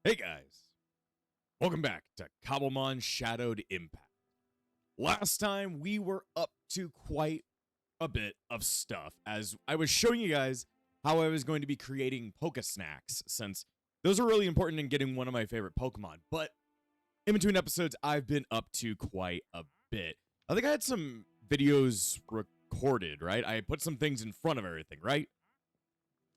Hey guys, welcome back to Cobblemon Shadowed Impact. Last time we were up to quite a bit of stuff as I was showing you guys how I was going to be creating Poke Snacks, since those are really important in getting one of my favorite Pokemon. But in between episodes, I've been up to quite a bit. I think I had some videos recorded, right? I put some things in front of everything, right?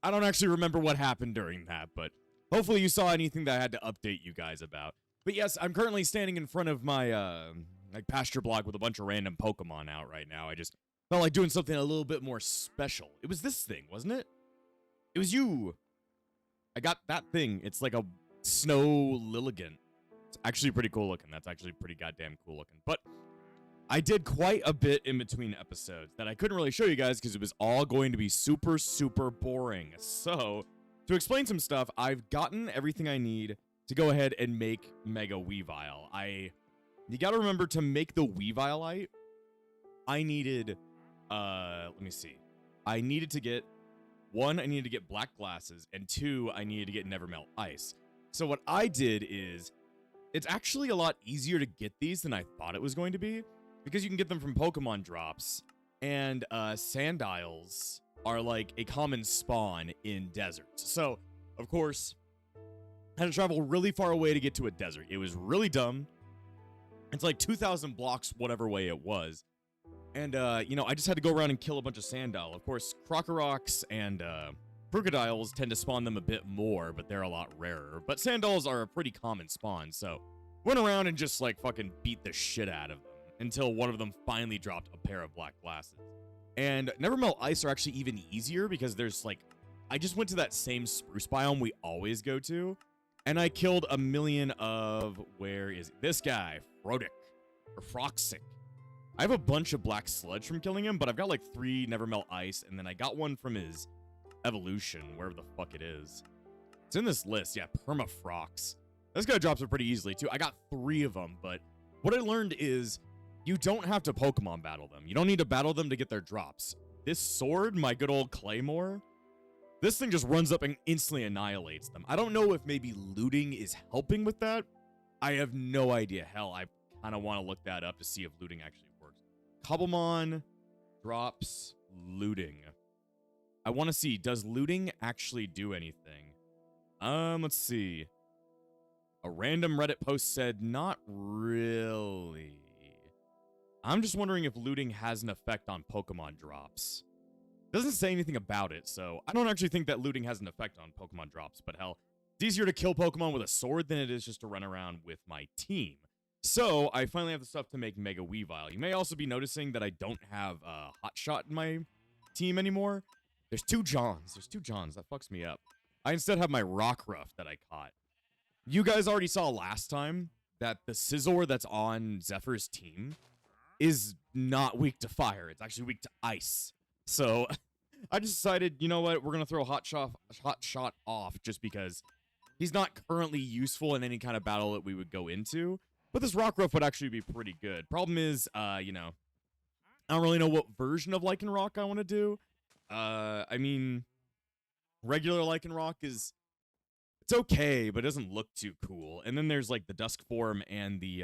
I don't actually remember what happened during that, but hopefully you saw anything that I had to update you guys about. But yes, I'm currently standing in front of my like pasture block with a bunch of random Pokemon out right now. I just felt like doing something a little bit more special. It was this thing, wasn't it? It was you. I got that thing. It's like a snow Lilligant. It's actually pretty cool looking. That's actually pretty goddamn cool looking. But I did quite a bit in between episodes that I couldn't really show you guys because it was all going to be super, super boring. So, to explain some stuff, I've gotten everything I need to go ahead and make Mega Weavile. You gotta remember, to make the Weavileite, I needed, let me see. I needed to get, one, I needed to get black glasses, and two, I needed to get Nevermelt Ice. So what I did is, it's actually a lot easier to get these than I thought it was going to be, because you can get them from Pokemon drops, and Sandiles are like a common spawn in deserts. So, of course, I had to travel really far away to get to a desert. It was really dumb. It's like 2,000 blocks whatever way it was. And, you know, I just had to go around and kill a bunch of Sandile. Of course, Crocoroks and Crocodiles tend to spawn them a bit more, but they're a lot rarer. But Sandiles are a pretty common spawn, so went around and just, like, fucking beat the shit out of them until one of them finally dropped a pair of black glasses. And Nevermelt Ice are actually even easier because there's, like, I just went to that same spruce biome we always go to, and I killed a million of, where is it? This guy, Frodic, or Froxic. I have a bunch of black sludge from killing him, but I've got like 3 Nevermelt Ice, and then I got one from his evolution, wherever the fuck it is. It's in this list, yeah, Permafrox. This guy drops it pretty easily, too. I got 3 of them, but what I learned is you don't have to Pokemon battle them. You don't need to battle them to get their drops. This sword, my good old Claymore, this thing just runs up and instantly annihilates them. I don't know if maybe looting is helping with that. I have no idea. Hell, I kind of want to look that up to see if looting actually works. Cobblemon drops looting. I want to see, does looting actually do anything? Let's see. A random Reddit post said, not really. I'm just wondering if looting has an effect on Pokemon drops. Doesn't say anything about it, so I don't actually think that looting has an effect on Pokemon drops, but hell, it's easier to kill Pokemon with a sword than it is just to run around with my team. So, I finally have the stuff to make Mega Weavile. You may also be noticing that I don't have Hotshot in my team anymore. There's 2 Johns. There's 2 Johns. That fucks me up. I instead have my Rockruff that I caught. You guys already saw last time that the Scizor that's on Zephyr's team is not weak to fire. It's actually weak to ice. So, I just decided, you know what, we're going to throw Hotshot off just because he's not currently useful in any kind of battle that we would go into. But this Rockruff would actually be pretty good. Problem is, you know, I don't really know what version of Lycanroc I want to do. I mean, regular Lycanroc is, it's okay, but it doesn't look too cool. And then there's, like, the Dusk form and the,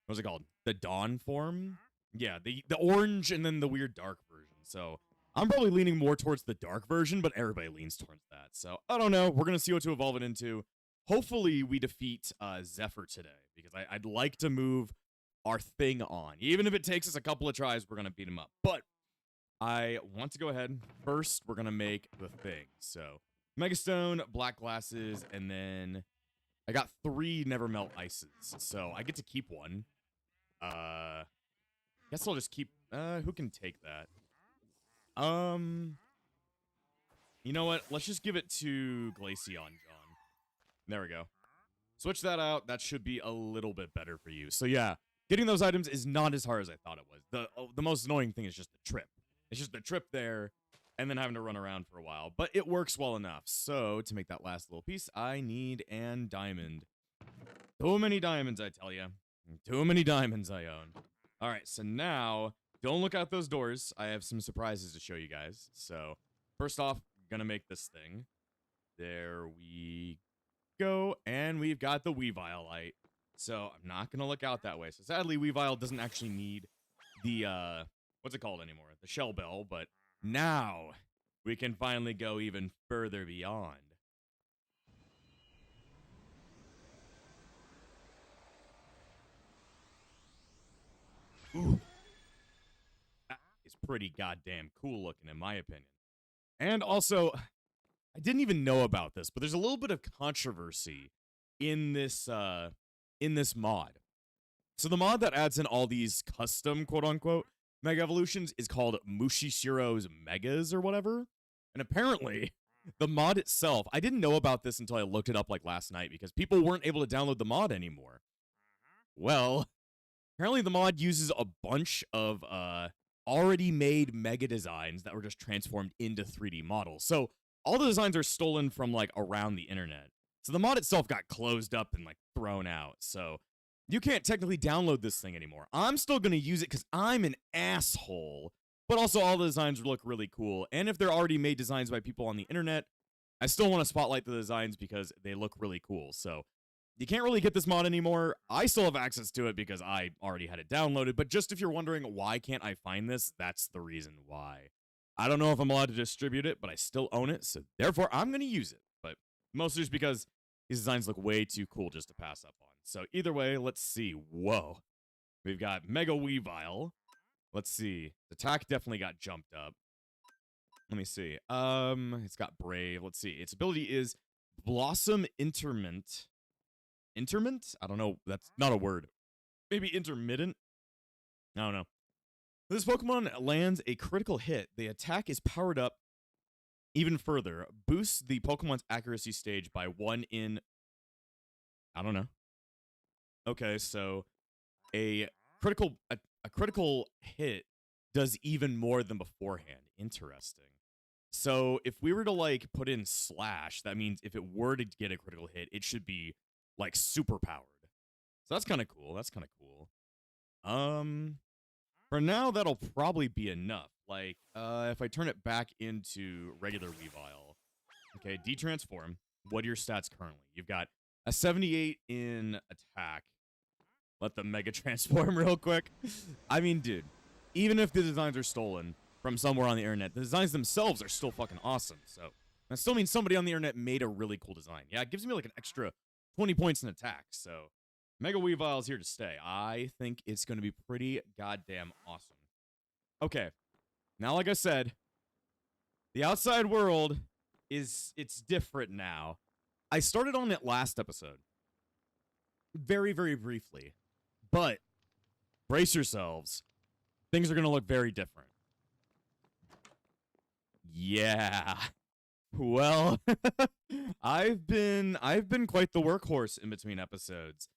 what's it called? The Dawn form? Yeah, the orange and then the weird dark version. So, I'm probably leaning more towards the dark version, but everybody leans towards that. So, I don't know. We're going to see what to evolve it into. Hopefully, we defeat Zephyr today, because I'd like to move our thing on. Even if it takes us a couple of tries, we're going to beat him up. But I want to go ahead. First, we're going to make the thing. So, Megastone, black glasses, and then I got 3 Nevermelt Ices. So, I get to keep one. Guess I'll just keep... who can take that? You know what? Let's just give it to Glaceon John. There we go. Switch that out. That should be a little bit better for you. So yeah, getting those items is not as hard as I thought it was. The most annoying thing is just the trip. It's just the trip there, and then having to run around for a while. But it works well enough. So to make that last little piece, I need an diamond. Too many diamonds, I tell you. Too many diamonds I own. All right, so now... don't look out those doors. I have some surprises to show you guys. So, first off, gonna make this thing. There we go, and we've got the Weavile light. So I'm not going to look out that way. So sadly, Weavile doesn't actually need the, what's it called anymore? The shell bell, but now we can finally go even further beyond. Ooh. That is pretty goddamn cool looking, in my opinion. And also, I didn't even know about this, but there's a little bit of controversy in this mod. So the mod that adds in all these custom quote-unquote Mega Evolutions is called Mushishiro's Megas or whatever. And apparently, the mod itself, I didn't know about this until I looked it up like last night because people weren't able to download the mod anymore. Well, apparently the mod uses a bunch of already made mega designs that were just transformed into 3D models. So all the designs are stolen from like around the internet. So the mod itself got closed up and like thrown out. So you can't technically download this thing anymore. I'm still going to use it because I'm an asshole. But also all the designs look really cool. And if they're already made designs by people on the internet, I still want to spotlight the designs because they look really cool. So you can't really get this mod anymore. I still have access to it because I already had it downloaded. But just if you're wondering why can't I find this, that's the reason why. I don't know if I'm allowed to distribute it, but I still own it. So therefore, I'm going to use it. But mostly just because these designs look way too cool just to pass up on. So either way, let's see. Whoa. We've got Mega Weavile. Let's see. Attack definitely got jumped up. Let me see. It's got Brave. Let's see. Its ability is Blossom Interment. Interment? I don't know. That's not a word. Maybe intermittent? I don't know. This Pokemon lands a critical hit. The attack is powered up even further. Boosts the Pokemon's accuracy stage by 1 in... I don't know. Okay, so a critical hit does even more than beforehand. Interesting. So if we were to like put in slash, that means if it were to get a critical hit, it should be like super powered. So that's kind of cool. That's kind of cool. For now, that'll probably be enough. Like, if I turn it back into regular Weavile, okay, detransform. What are your stats currently? You've got a 78 in attack. Let the Mega transform real quick. I mean, dude, even if the designs are stolen from somewhere on the internet, the designs themselves are still fucking awesome. So that still means somebody on the internet made a really cool design. Yeah, it gives me like an extra 20 points in attack. So Mega Weavile is here to stay. I think it's going to be pretty goddamn awesome. Okay. Now, like I said, the outside world it's different now. I started on it last episode. Very, very briefly. But brace yourselves. Things are going to look very different. Yeah. Well, I've been quite the workhorse in between episodes.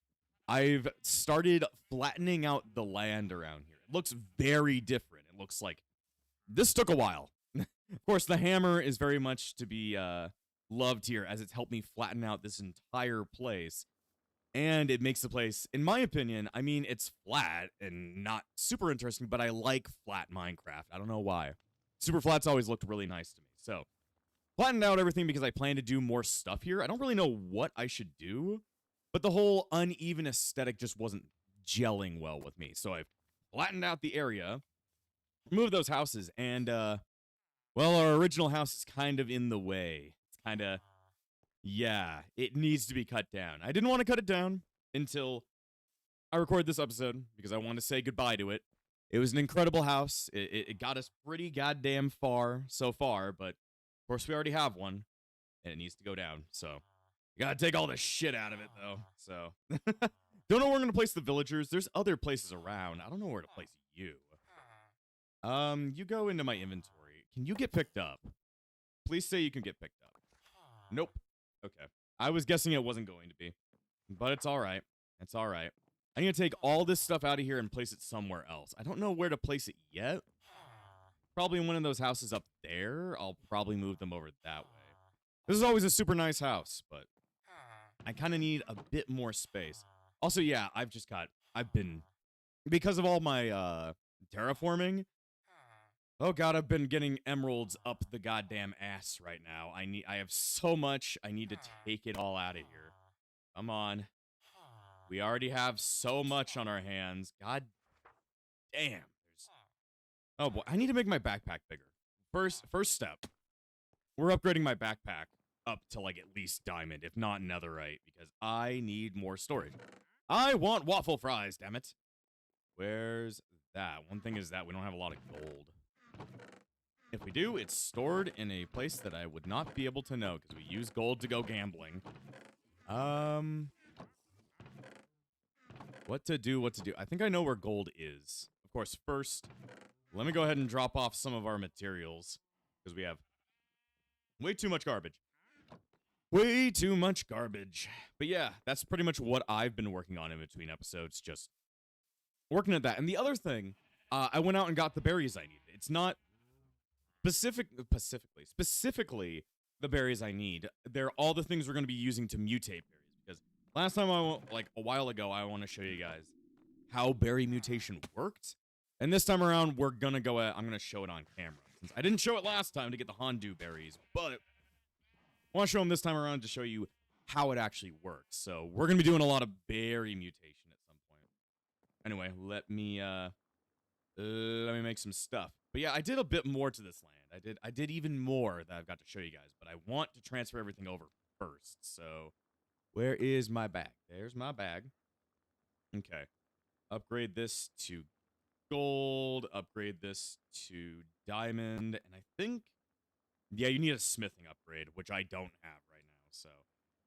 I've started flattening out the land around here. It looks very different. It looks like this took a while. Of course, the hammer is very much to be loved here as it's helped me flatten out this entire place. And it makes the place, in my opinion, I mean, it's flat and not super interesting, but I like flat Minecraft. I don't know why. Super flats always looked really nice to me. So, flattened out everything because I plan to do more stuff here. I don't really know what I should do, but the whole uneven aesthetic just wasn't gelling well with me. So I've flattened out the area, removed those houses, and, well, our original house is kind of in the way. It's kind of... yeah, it needs to be cut down. I didn't want to cut it down until I recorded this episode because I wanted to say goodbye to it. It was an incredible house. It got us pretty goddamn far so far, but of course we already have one, and it needs to go down. So you gotta take all the shit out of it, though. So don't know where we're gonna place the villagers. There's other places around. I don't know where to place you. You go into my inventory. Can you get picked up? Please say you can get picked up. Nope. Okay. I was guessing it wasn't going to be. But it's alright. It's alright. I need to take all this stuff out of here and place it somewhere else. I don't know where to place it yet. Probably in one of those houses up there. I'll probably move them over that way. This is always a super nice house, but I kind of need a bit more space. Also, yeah, I've been, because of all my terraforming, oh god, I've been getting emeralds up the goddamn ass right now. I have so much. I need to take it all out of here. Come on. We already have so much on our hands. God damn. Oh boy, I need to make my backpack bigger. First step. We're upgrading my backpack up to like at least diamond, if not netherite, because I need more storage. I want waffle fries, damn it. Where's that? One thing is that we don't have a lot of gold. If we do, it's stored in a place that I would not be able to know because we use gold to go gambling. What to do? I think I know where gold is. Of course, first, let me go ahead and drop off some of our materials because we have way too much garbage. Way too much garbage. But yeah, that's pretty much what I've been working on in between episodes, just working at that. And the other thing, I went out and got the berries I needed. It's not specifically the berries I need. They're all the things we're going to be using to mutate berries. Because last time like a while ago, I want to show you guys how berry mutation worked. And this time around, I'm going to show it on camera. Since I didn't show it last time to get the Hondu berries, but I want to show them this time around to show you how it actually works. So we're going to be doing a lot of berry mutation at some point. Anyway, let me make some stuff. But yeah, I did a bit more to this land. I did even more that I've got to show you guys, but I want to transfer everything over first. So where is my bag? There's my bag. Okay. Upgrade this to gold, upgrade this to diamond, and I think, yeah, you need a smithing upgrade, which I don't have right now, so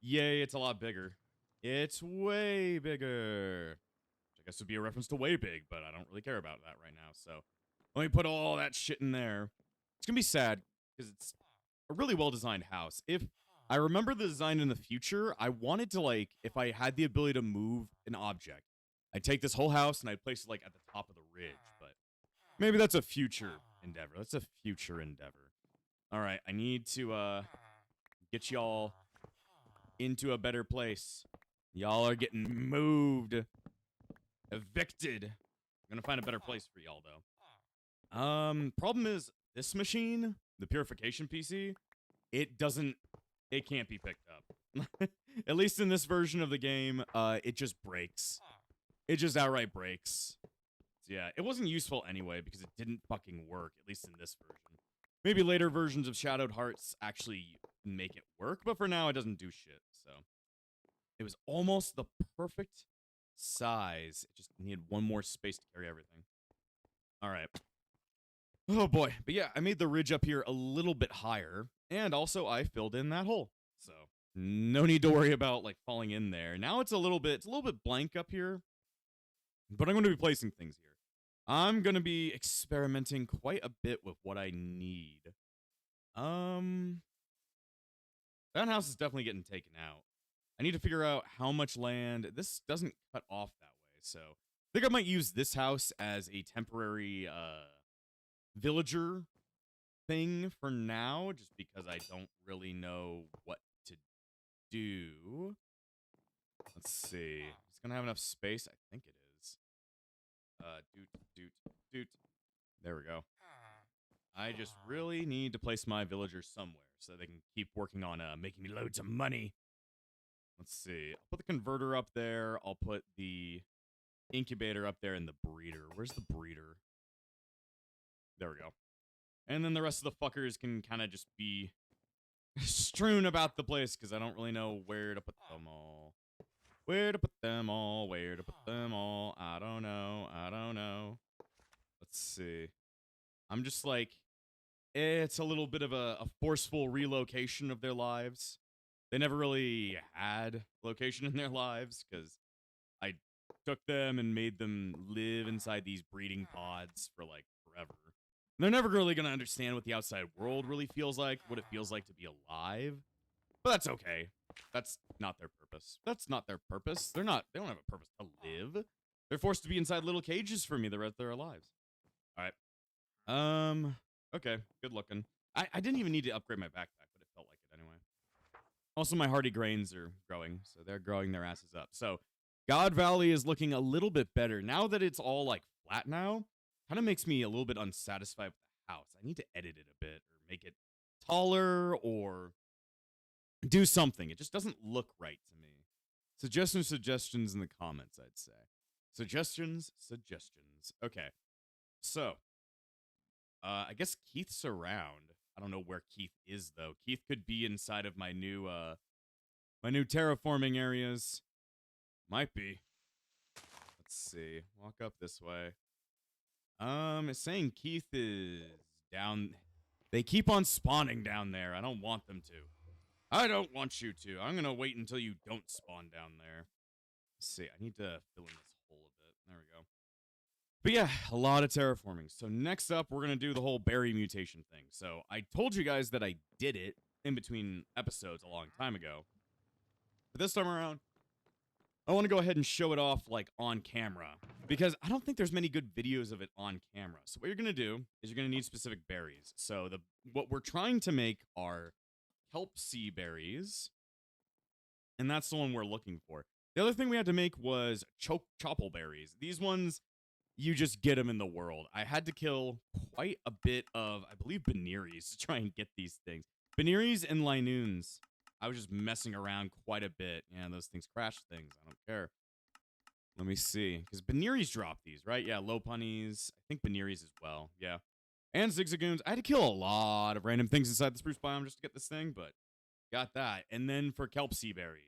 yay, it's a lot bigger. It's way bigger. Which I guess would be a reference to way big, but I don't really care about that right now, so let me put all that shit in there. It's gonna be sad, because it's a really well-designed house. If I remember the design in the future, I wanted to, like, if I had the ability to move an object, I'd take this whole house and I'd place it, like, at the top of the ridge, but maybe that's a future endeavor. That's a future endeavor. All right, I need to, get y'all into a better place. Y'all are getting moved. Evicted. I'm gonna find a better place for y'all, though. Problem is, this machine, the purification PC, it can't be picked up. At least in this version of the game, it just breaks. It just outright breaks. So yeah, it wasn't useful anyway because it didn't fucking work, at least in this version. Maybe later versions of Shadowed Hearts actually make it work, but for now it doesn't do shit, so. It was almost the perfect size. It just needed one more space to carry everything. Alright. Oh boy. But yeah, I made the ridge up here a little bit higher, and also I filled in that hole. So, no need to worry about, like, falling in there. Now it's a little bit blank up here, but I'm going to be placing things here. I'm going to be experimenting quite a bit with what I need. That house is definitely getting taken out. I need to figure out how much land. This doesn't cut off that way, so I think I might use this house as a temporary villager thing for now, just because I don't really know what to do. Let's see. It's gonna have enough space. I think it is. Doot. There we go. I just really need to place my villagers somewhere so they can keep working on making me loads of money. Let's see. I'll put the converter up there. I'll put the incubator up there and the breeder. Where's the breeder? There we go. And then the rest of the fuckers can kind of just be strewn about the place because I don't really know where to put them all. Where to put them all? Where to put them all? I don't know. Let's see. I'm just like, it's a little bit of a forceful relocation of their lives. They never really had location in their lives because I took them and made them live inside these breeding pods for like forever. They're never really going to understand what the outside world really feels like, what it feels like to be alive. But that's okay. That's not their purpose. They don't have a purpose to live. They're forced to be inside little cages for me the rest of their lives. All right. Okay. Good looking. I didn't even need to upgrade my backpack, but it felt like it anyway. Also, my hardy grains are growing, so they're growing their asses up. So, God Valley is looking a little bit better. Now that it's all, like, flat now, kind of makes me a little bit unsatisfied with the house. I need to edit it a bit, or make it taller, or do something. It just doesn't look right to me. Suggestions in the comments, I'd say. Suggestions. Okay. So, I guess Keith's around. I don't know where Keith is though. Keith could be inside of my new terraforming areas. Might be. Let's see. Walk up this way. It's saying Keith is down. They keep on spawning down there. I don't want them to. I don't want you to. I'm gonna wait until you don't spawn down there. Let's see. I need to fill in this hole a bit. There we go. But yeah, a lot of terraforming. So next up, we're gonna do the whole berry mutation thing. So I told you guys that I did it in between episodes a long time ago. But this time around, I want to go ahead and show it off like on camera because I don't think there's many good videos of it on camera. So what you're gonna do is you're gonna need specific berries. So what we're trying to make are kelp sea berries, and that's the one we're looking for. The other thing we had to make was chople berries. These ones, you just get them in the world. I had to kill quite a bit of, I believe, Beneries to try and get these things. Beneries and Linoons. I was just messing around quite a bit. Yeah, those things crash things. I don't care. Let me see. Because Beneries drop these, right? Yeah, Lopunnies. I think Beneries as well. Yeah. And Zigzagoons. I had to kill a lot of random things inside the spruce biome just to get this thing, but got that. And then for kelp sea berries.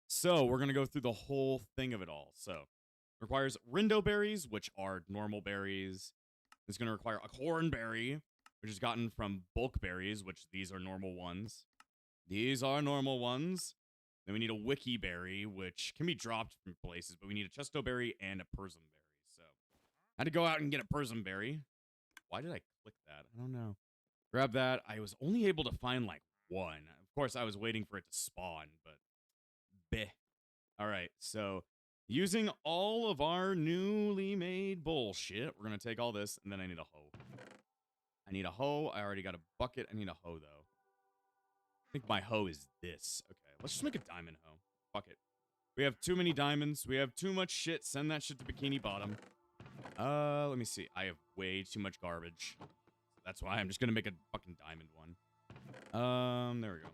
So we're going to go through the whole thing of it all. So requires rindo berries, which are normal berries. It's going to require a cornberry, which is gotten from bulk berries, which these are normal ones. These are normal ones. Then we need a wiki berry, which can be dropped from places, but we need a chesto berry and a persim berry. So I had to go out and get a persim berry. Why did I click that? I don't know. Grab that. I was only able to find like one. Of course, I was waiting for it to spawn, but bleh. All right, so using all of our newly made bullshit, we're going to take all this, and then I need a hoe. I need a hoe. I already got a bucket. I need a hoe, though. I think my hoe is this. Okay, let's just make a diamond hoe. Fuck it. We have too many diamonds. We have too much shit. Send that shit to Bikini Bottom. Let me see. I have way too much garbage. That's why I'm just going to make a fucking diamond one. There we go.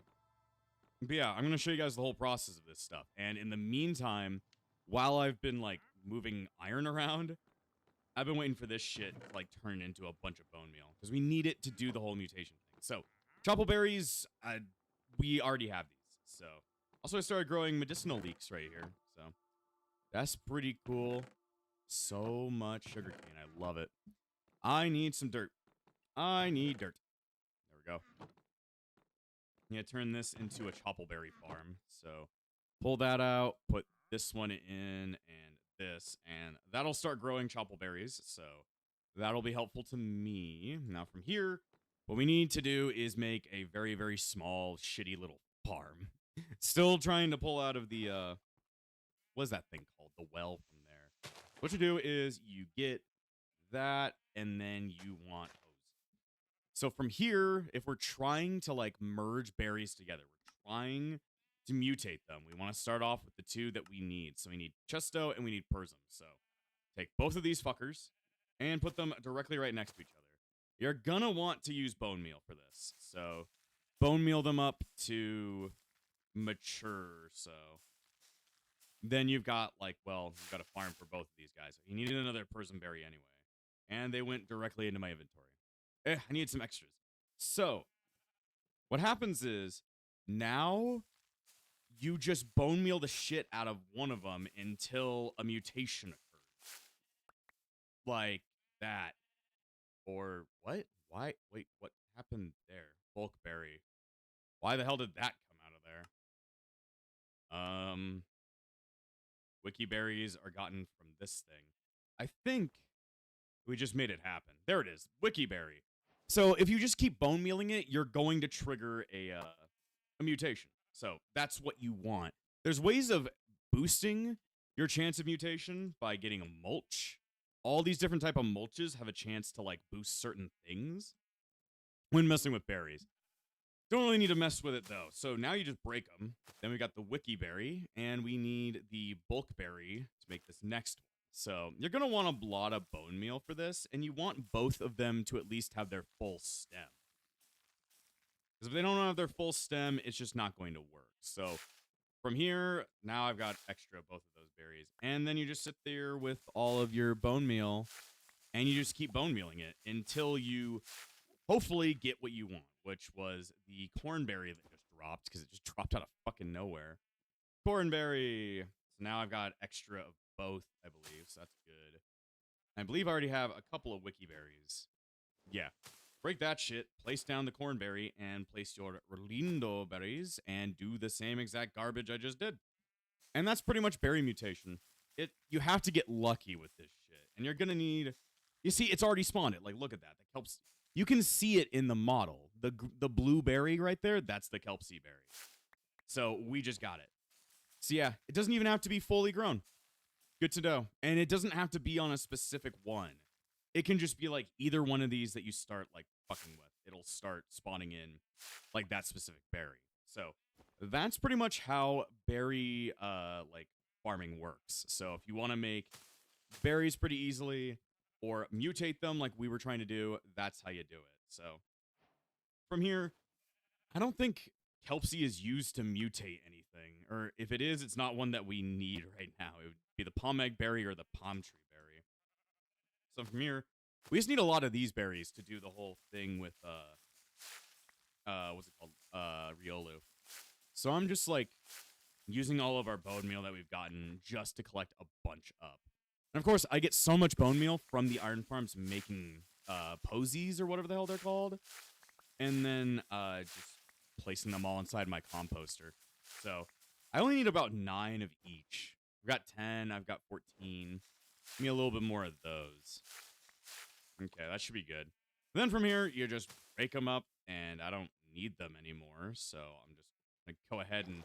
But yeah, I'm going to show you guys the whole process of this stuff. And in the meantime, while I've been, like, moving iron around, I've been waiting for this shit to, like, turn into a bunch of bone meal. Because we need it to do the whole mutation thing. So, chople berries, we already have these. So, also I started growing medicinal leeks right here. So, that's pretty cool. So much sugarcane. I love it. I need some dirt. I need dirt. There we go. I'm going to turn this into a choppleberry farm. So pull that out, put this one in, and this, and that'll start growing choppleberries. So that'll be helpful to me. Now from here, what we need to do is make a very, very small, shitty little farm. Still trying to pull out of the, what is that thing called? The well from there. What you do is you get that, and then you want hose. So from here, if we're trying to like merge berries together, we're trying to mutate them. We want to start off with the two that we need. So we need chesto and we need persim. So take both of these fuckers and put them directly right next to each other. You're gonna want to use bone meal for this. So bone meal them up to mature. So then you've got like, well, you've got a farm for both of these guys. You needed another persim berry anyway. And they went directly into my inventory. I need some extras. So, what happens is, now, you just bone meal the shit out of one of them until a mutation occurs. Like that. Or, what? Why? Wait, what happened there? Bulk berry. Why the hell did that come out of there? Wiki berries are gotten from this thing. I think we just made it happen. There it is. Wiki berry. So if you just keep bone mealing it, you're going to trigger a mutation. So that's what you want. There's ways of boosting your chance of mutation by getting a mulch. All these different type of mulches have a chance to like boost certain things when messing with berries. Don't really need to mess with it though. So now you just break them. Then we got the wiki berry, and we need the bulk berry to make this next one. So you're going to want a lot of bone meal for this, and you want both of them to at least have their full stem. Because if they don't have their full stem, it's just not going to work. So from here, now I've got extra both of those berries. And then you just sit there with all of your bone meal, and you just keep bone mealing it until you hopefully get what you want, which was the cornberry that just dropped, because it just dropped out of fucking nowhere. Cornberry. So now I've got extra of both, I believe, so that's good. I believe I already have a couple of wiki berries. Yeah. Break that shit, place down the cornberry, and place your lindo berries, and do the same exact garbage I just did. And that's pretty much berry mutation. You have to get lucky with this shit, and you're gonna need. You see, it's already spawned it. Like, look at that. That helps. You can see it in the model. The blue berry right there. That's the kelp sea berry. So we just got it. So yeah, it doesn't even have to be fully grown. Good to know. And it doesn't have to be on a specific one. It can just be like either one of these that you start like fucking with. It'll start spawning in like that specific berry. So that's pretty much how berry like farming works. So if you want to make berries pretty easily or mutate them like we were trying to do, that's how you do it. So from here, I don't think Kelpsy is used to mutate anything, or if it is, it's not one that we need right now. It would be the palm egg berry or the palm tree berry. So from here, we just need a lot of these berries to do the whole thing with what's it called? Riolu. So I'm just like using all of our bone meal that we've gotten just to collect a bunch up. And of course, I get so much bone meal from the iron farms making posies or whatever the hell they're called. And then just placing them all inside my composter. So I only need about 9 of each. I've got 10, I've got 14. Give me a little bit more of those. Okay, that should be good. And then from here, you just break them up, and I don't need them anymore. So I'm just going to go ahead and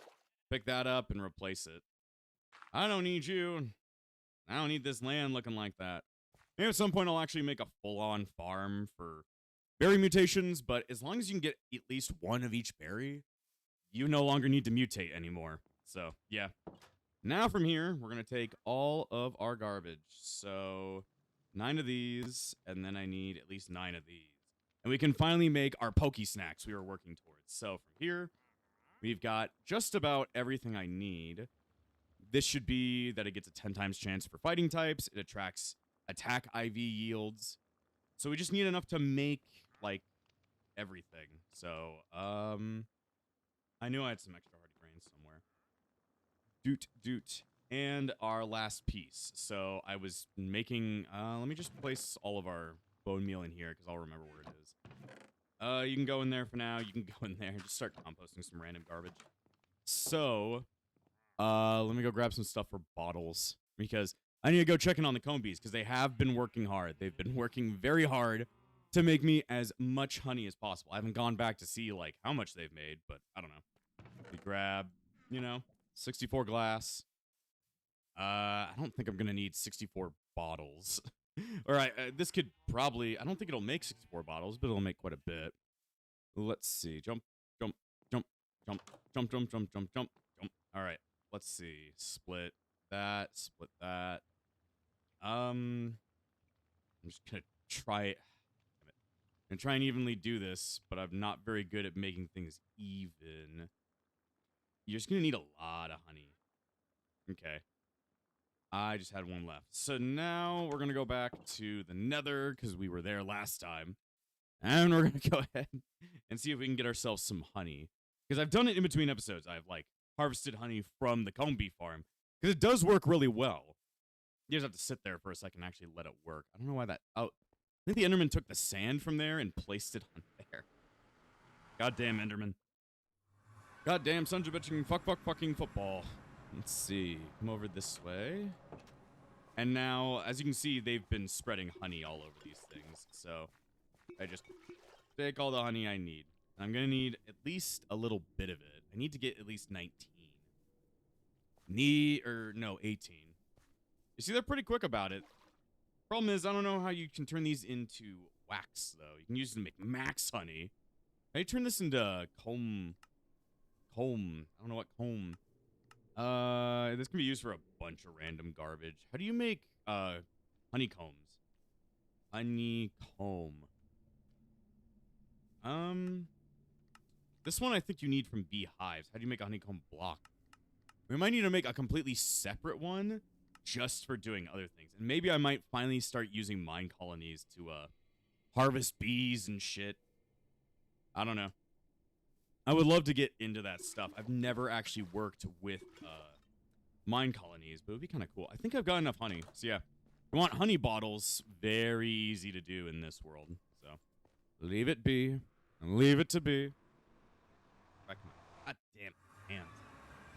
pick that up and replace it. I don't need you. I don't need this land looking like that. Maybe at some point I'll actually make a full-on farm for berry mutations, but as long as you can get at least one of each berry, you no longer need to mutate anymore. So, yeah. Now from here, we're going to take all of our garbage. So, 9 of these, and then I need at least 9 of these. And we can finally make our Poke Snacks we were working towards. So, from here, we've got just about everything I need. This should be that it gets a 10 times chance for fighting types. It attracts attack IV yields. So we just need enough to make, like, everything. So, I knew I had some extra hardy grains somewhere. Doot. And our last piece. So I was making, let me just place all of our bone meal in here, because I'll remember where it is. You can go in there for now. You can go in there and just start composting some random garbage. So, let me go grab some stuff for bottles, because I need to go check in on the comb bees, because they have been working hard. They've been working very hard to make me as much honey as possible. I haven't gone back to see, like, how much they've made, but I don't know. We grab, 64 glass. I don't think I'm going to need 64 bottles. All right, this could probably, I don't think it'll make 64 bottles, but it'll make quite a bit. Let's see. Jump. All right. Let's see. Split that. I'm just gonna try it. I'm gonna try and evenly do this, but I'm not very good at making things even. You're just gonna need a lot of honey. Okay. I just had one left. So now we're gonna go back to the Nether, because we were there last time. And we're gonna go ahead and see if we can get ourselves some honey. Because I've done it in between episodes. I've, like, harvested honey from the comb bee farm, because it does work really well. You just have to sit there for a second and actually let it work. I don't know why that. Oh, I think the Enderman took the sand from there and placed it on there. Goddamn Enderman. Goddamn sons of bitching fucking football. Let's see. Come over this way. And now, as you can see, they've been spreading honey all over these things. So I just take all the honey I need. I'm gonna need at least a little bit of it. I need to get at least 19. 18. You see, they're pretty quick about it. Problem is, I don't know how you can turn these into wax, though. You can use it to make max honey. How do you turn this into comb? I don't know what comb. This can be used for a bunch of random garbage. How do you make, honeycombs? Honeycomb. This one I think you need from beehives. How do you make a honeycomb block? We might need to make a completely separate one just for doing other things. And maybe I might finally start using mine colonies to harvest bees and shit. I don't know. I would love to get into that stuff. I've never actually worked with mine colonies, but it would be kind of cool. I think I've got enough honey. So yeah, we want honey bottles. Very easy to do in this world. So leave it be. Leave it to be. God damn hands.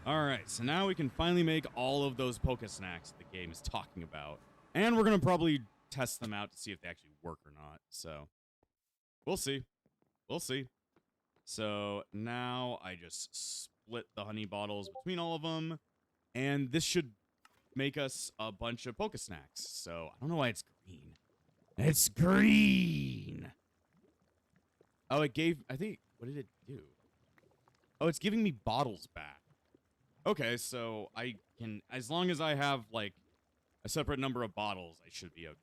All right, so now we can finally make all of those Poke Snacks the game is talking about. And we're going to probably test them out to see if they actually work or not. So we'll see. We'll see. So now I just split the honey bottles between all of them. And this should make us a bunch of Poke Snacks. So I don't know why it's green. It's green. Oh, it gave, I think, what did it do? Oh, it's giving me bottles back. Okay, so I can, as long as I have, like, a separate number of bottles, I should be okay.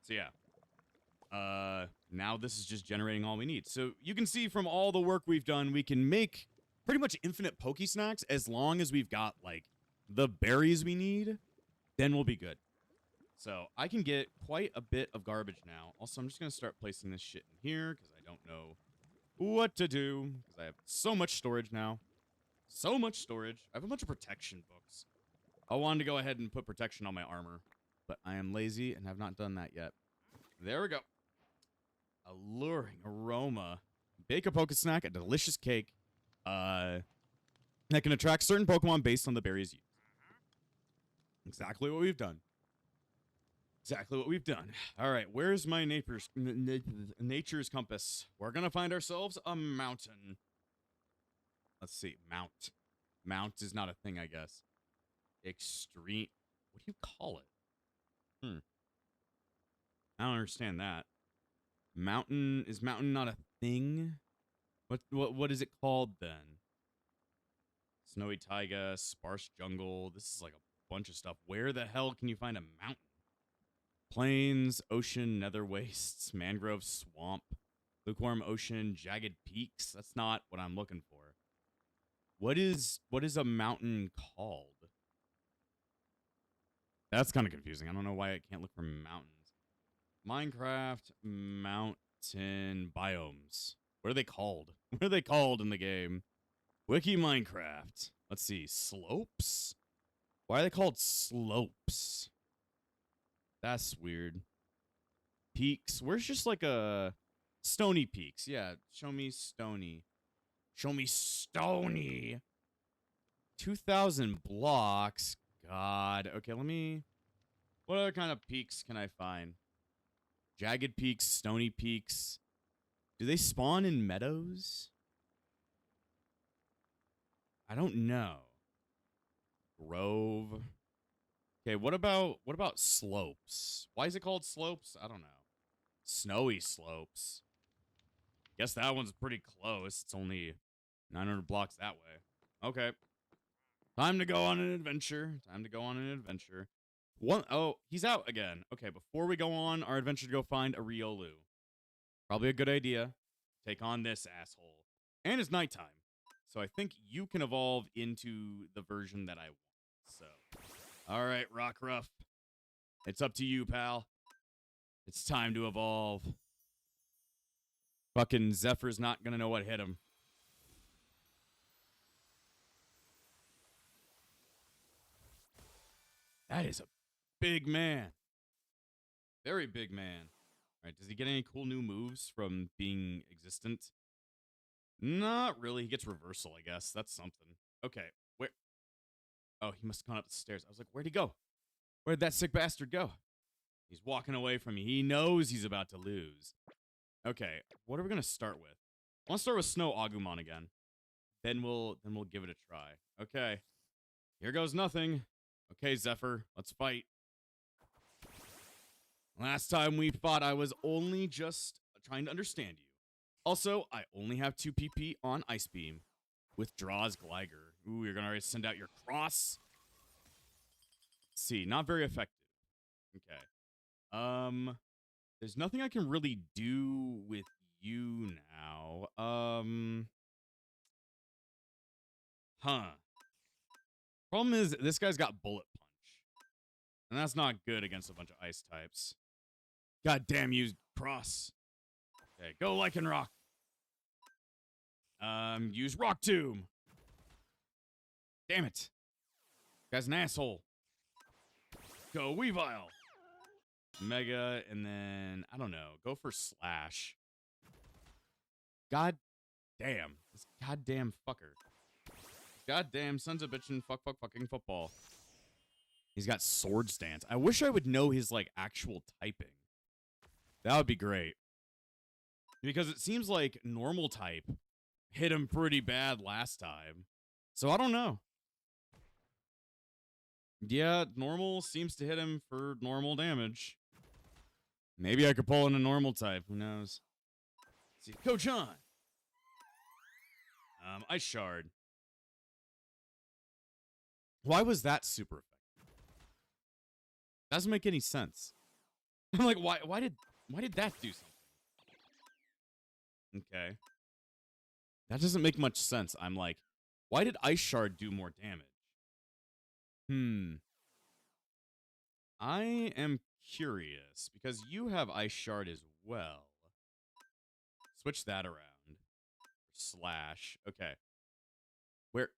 So, yeah. Now this is just generating all we need. So, you can see from all the work we've done, we can make pretty much infinite Poke Snacks as long as we've got, like, the berries we need, then we'll be good. So, I can get quite a bit of garbage now. Also, I'm just going to start placing this shit in here, because I don't know what to do, because I have so much storage now. So much storage. I have a bunch of protection books. I wanted to go ahead and put protection on my armor, but I am lazy and have not done that yet. There we go. Alluring aroma. Bake a Poke Snack, a delicious cake that can attract certain Pokemon based on the berries used. Exactly what we've done. Exactly what we've done. All right, where's my nature's compass? We're going to find ourselves a mountain. Let's see. Mount. Mount is not a thing, I guess. Extreme. What do you call it? I don't understand that. Mountain. Is mountain not a thing? What is it called then? Snowy taiga, sparse jungle. This is like a bunch of stuff. Where the hell can you find a mountain? Plains, ocean, nether wastes, mangrove swamp, lukewarm ocean, jagged peaks. That's not what I'm looking for. What is a mountain called? That's kind of confusing. I don't know why I can't look for mountains. Minecraft mountain biomes. What are they called? What are they called in the game? Wiki Minecraft. Let's see. Slopes? Why are they called slopes? That's weird. Peaks. Where's just like a stony peaks? Yeah, show me stony. Show me stony. 2,000 blocks. God. Okay, let me... What other kind of peaks can I find? Jagged peaks, stony peaks. Do they spawn in meadows? I don't know. Grove. Okay, what about slopes? Why is it called slopes? I don't know. Snowy slopes. Guess that one's pretty close. It's only 900 blocks that way. Okay. Time to go on an adventure. Time to go on an adventure. Oh, he's out again. Okay, before we go on our adventure to go find a Riolu. Probably a good idea. Take on this asshole. And it's nighttime. So I think you can evolve into the version that I want. So, all right, Rockruff. It's up to you, pal. It's time to evolve. Fucking Zephyr's not gonna know what hit him. That is a big man. Very big man. All right, does he get any cool new moves from being existent? Not really. He gets reversal, I guess. That's something. Okay, where? Oh, he must have gone up the stairs. I was like, where'd he go? Where'd that sick bastard go? He's walking away from me. He knows he's about to lose. Okay, what are we gonna start with? I want to start with Snow Agumon again. Then we'll give it a try. Okay, here goes nothing. Okay, Zephyr, let's fight. Last time we fought, I was only just trying to understand you. Also, I only have 2 PP on Ice Beam. Withdraws Gligar. Ooh, you're gonna send out your cross. Let's see, not very effective. Okay. There's nothing I can really do with you now. Huh. Problem is, this guy's got Bullet Punch. And that's not good against a bunch of ice types. God damn you, Cross. Okay, go Lycan Rock. Use Rock Tomb. Damn it. Guy's an asshole. Go Weavile. Mega, and then, I don't know, go for Slash. God damn. This goddamn fucker. Goddamn sons of bitchin' fucking football. He's got Sword Stance. I wish I would know his, like, actual typing. That would be great. Because it seems like normal type hit him pretty bad last time. So I don't know. Yeah, normal seems to hit him for normal damage. Maybe I could pull in a normal type. Who knows? Let's see. Coach on. Ice Shard. Why was that super effective? Doesn't make any sense. I'm like, why did that do something? Okay. That doesn't make much sense. I'm like, why did Ice Shard do more damage? I am curious, because you have Ice Shard as well. Switch that around. Slash. Okay. Where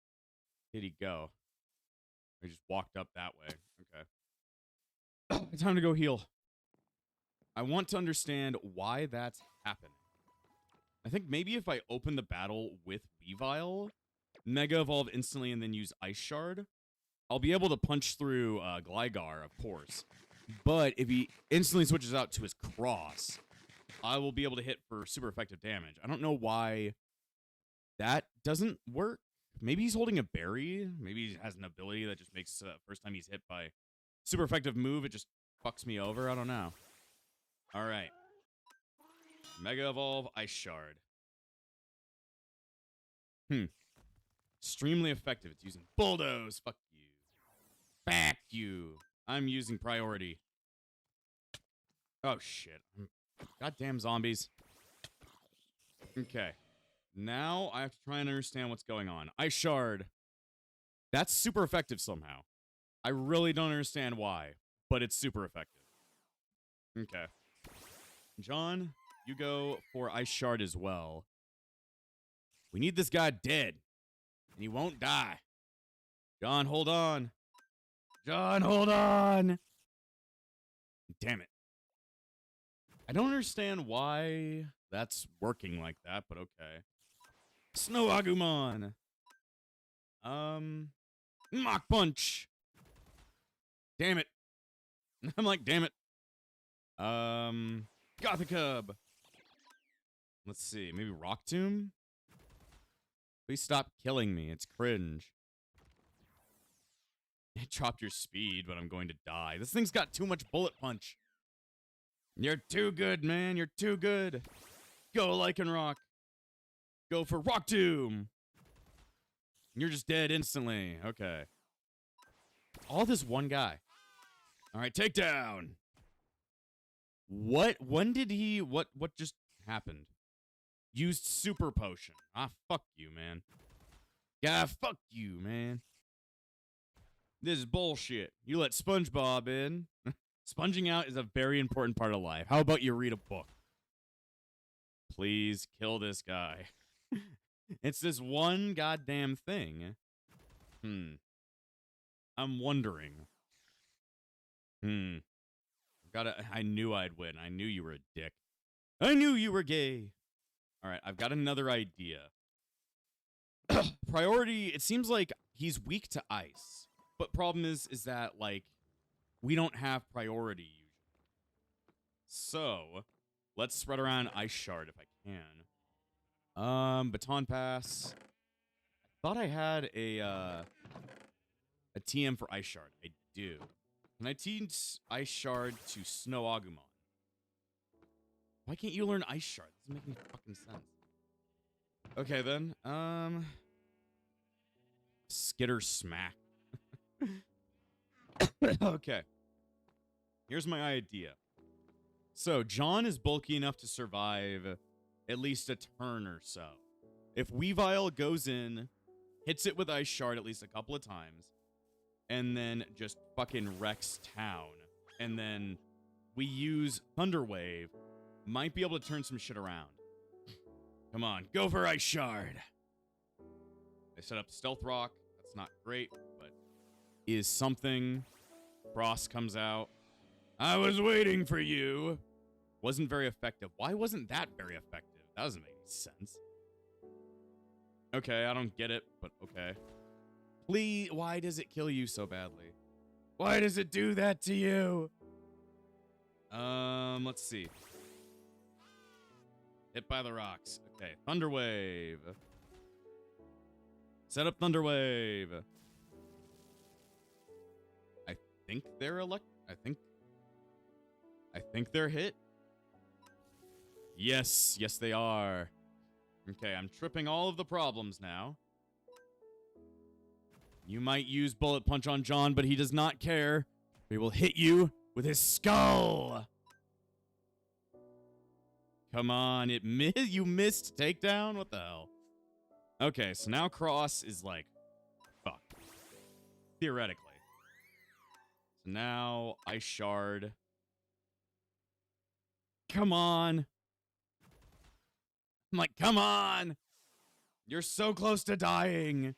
did he go? He just walked up that way. Okay. Time to go heal. I want to understand why that's happening. I think maybe if I open the battle with Weavile, Mega Evolve instantly and then use Ice Shard, I'll be able to punch through Gligar, of course. But if he instantly switches out to his Cross, I will be able to hit for super effective damage. I don't know why that doesn't work. Maybe he's holding a berry. Maybe he has an ability that just makes first time he's hit by super effective move, it just fucks me over. I don't know. All right. Mega Evolve, Ice Shard. Extremely effective. It's using Bulldoze. Fuck you. Back you. I'm using priority. Oh, shit. Goddamn zombies. Okay. Now I have to try and understand what's going on. Ice Shard. That's super effective somehow. I really don't understand why, but it's super effective. Okay. John, you go for Ice Shard as well. We need this guy dead, and he won't die. John, hold on. John, hold on. Damn it. I don't understand why that's working like that, but okay. Snow Agumon. Mach Punch. Damn it. I'm like, damn it. Gothicub. Let's see. Maybe Rock Tomb? Please stop killing me. It's cringe. It dropped your speed, but I'm going to die. This thing's got too much bullet punch. You're too good, man. You're too good. Go Lycan Rock. Go for Rock Tomb. You're just dead instantly. Okay. All this one guy. All right, takedown. What? When did he? What just happened? Used super potion. Ah, fuck you, man. Yeah, fuck you, man. This is bullshit. You let SpongeBob in. Sponging out is a very important part of life. How about you read a book? Please kill this guy. It's this one goddamn thing. I'm wondering. I knew I'd win. I knew you were a dick. I knew you were gay. All right, I've got another idea. Priority, it seems like he's weak to ice. But problem is that, like, we don't have priority usually. So, let's spread around Ice Shard if I can. Baton Pass. I thought I had a TM for Ice Shard. I do. Can I teach Ice Shard to Snow Agumon? Why can't you learn Ice Shard? This doesn't make any fucking sense. Okay, then. Skitter Smack. Okay. Here's my idea. So, John is bulky enough to survive at least a turn or so. If Weavile goes in, hits it with Ice Shard at least a couple of times, and then just fucking wrecks town. And then we use Thunder Wave. Might be able to turn some shit around. Come on, go for Ice Shard. They set up Stealth Rock. That's not great, but is something. Frost comes out. I was waiting for you. Wasn't very effective. Why wasn't that very effective? That doesn't make any sense. Okay, I don't get it, but okay. Please, why does it kill you so badly? Why does it do that to you? Let's see. Hit by the rocks. Okay, Thunder Wave. Set up Thunder Wave. I think they're I think they're hit. Yes, yes they are. Okay, I'm tripping all of the problems now. You might use Bullet Punch on John, but he does not care. He will hit you with his skull. Come on, you missed takedown? What the hell? Okay, so now Cross is like, fuck. Theoretically. So now Ice Shard. Come on. I'm like, come on. You're so close to dying.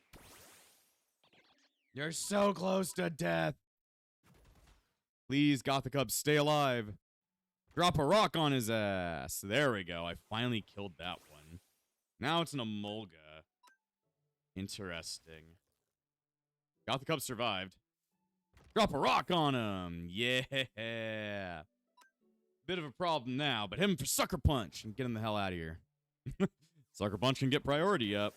You're so close to death. Please, Gothicub, stay alive. Drop a rock on his ass. There we go. I finally killed that one. Now it's an Emolga. Interesting. Gothicub survived. Drop a rock on him. Yeah. Bit of a problem now, but hit him for Sucker Punch and get him the hell out of here. Sucker Punch can get priority up.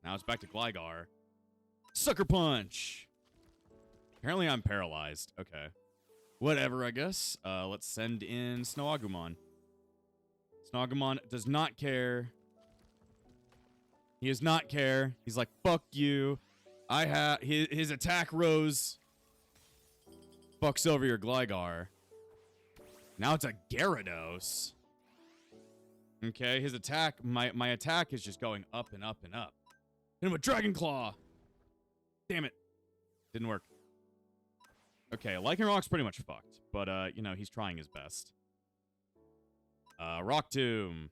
Now it's back to Gligar. Sucker Punch. Apparently I'm paralyzed. Okay. Whatever, I guess. Let's send in Snowagumon. Snowagumon does not care. He does not care. He's like, fuck you. His attack rose. Fucks over your Gligar. Now it's a Gyarados. Okay, his attack, my attack is just going up and up and up. Hit him with Dragon Claw. Damn it. Didn't work. Okay, Lycanroc's pretty much fucked. But, you know, he's trying his best. Rock Tomb.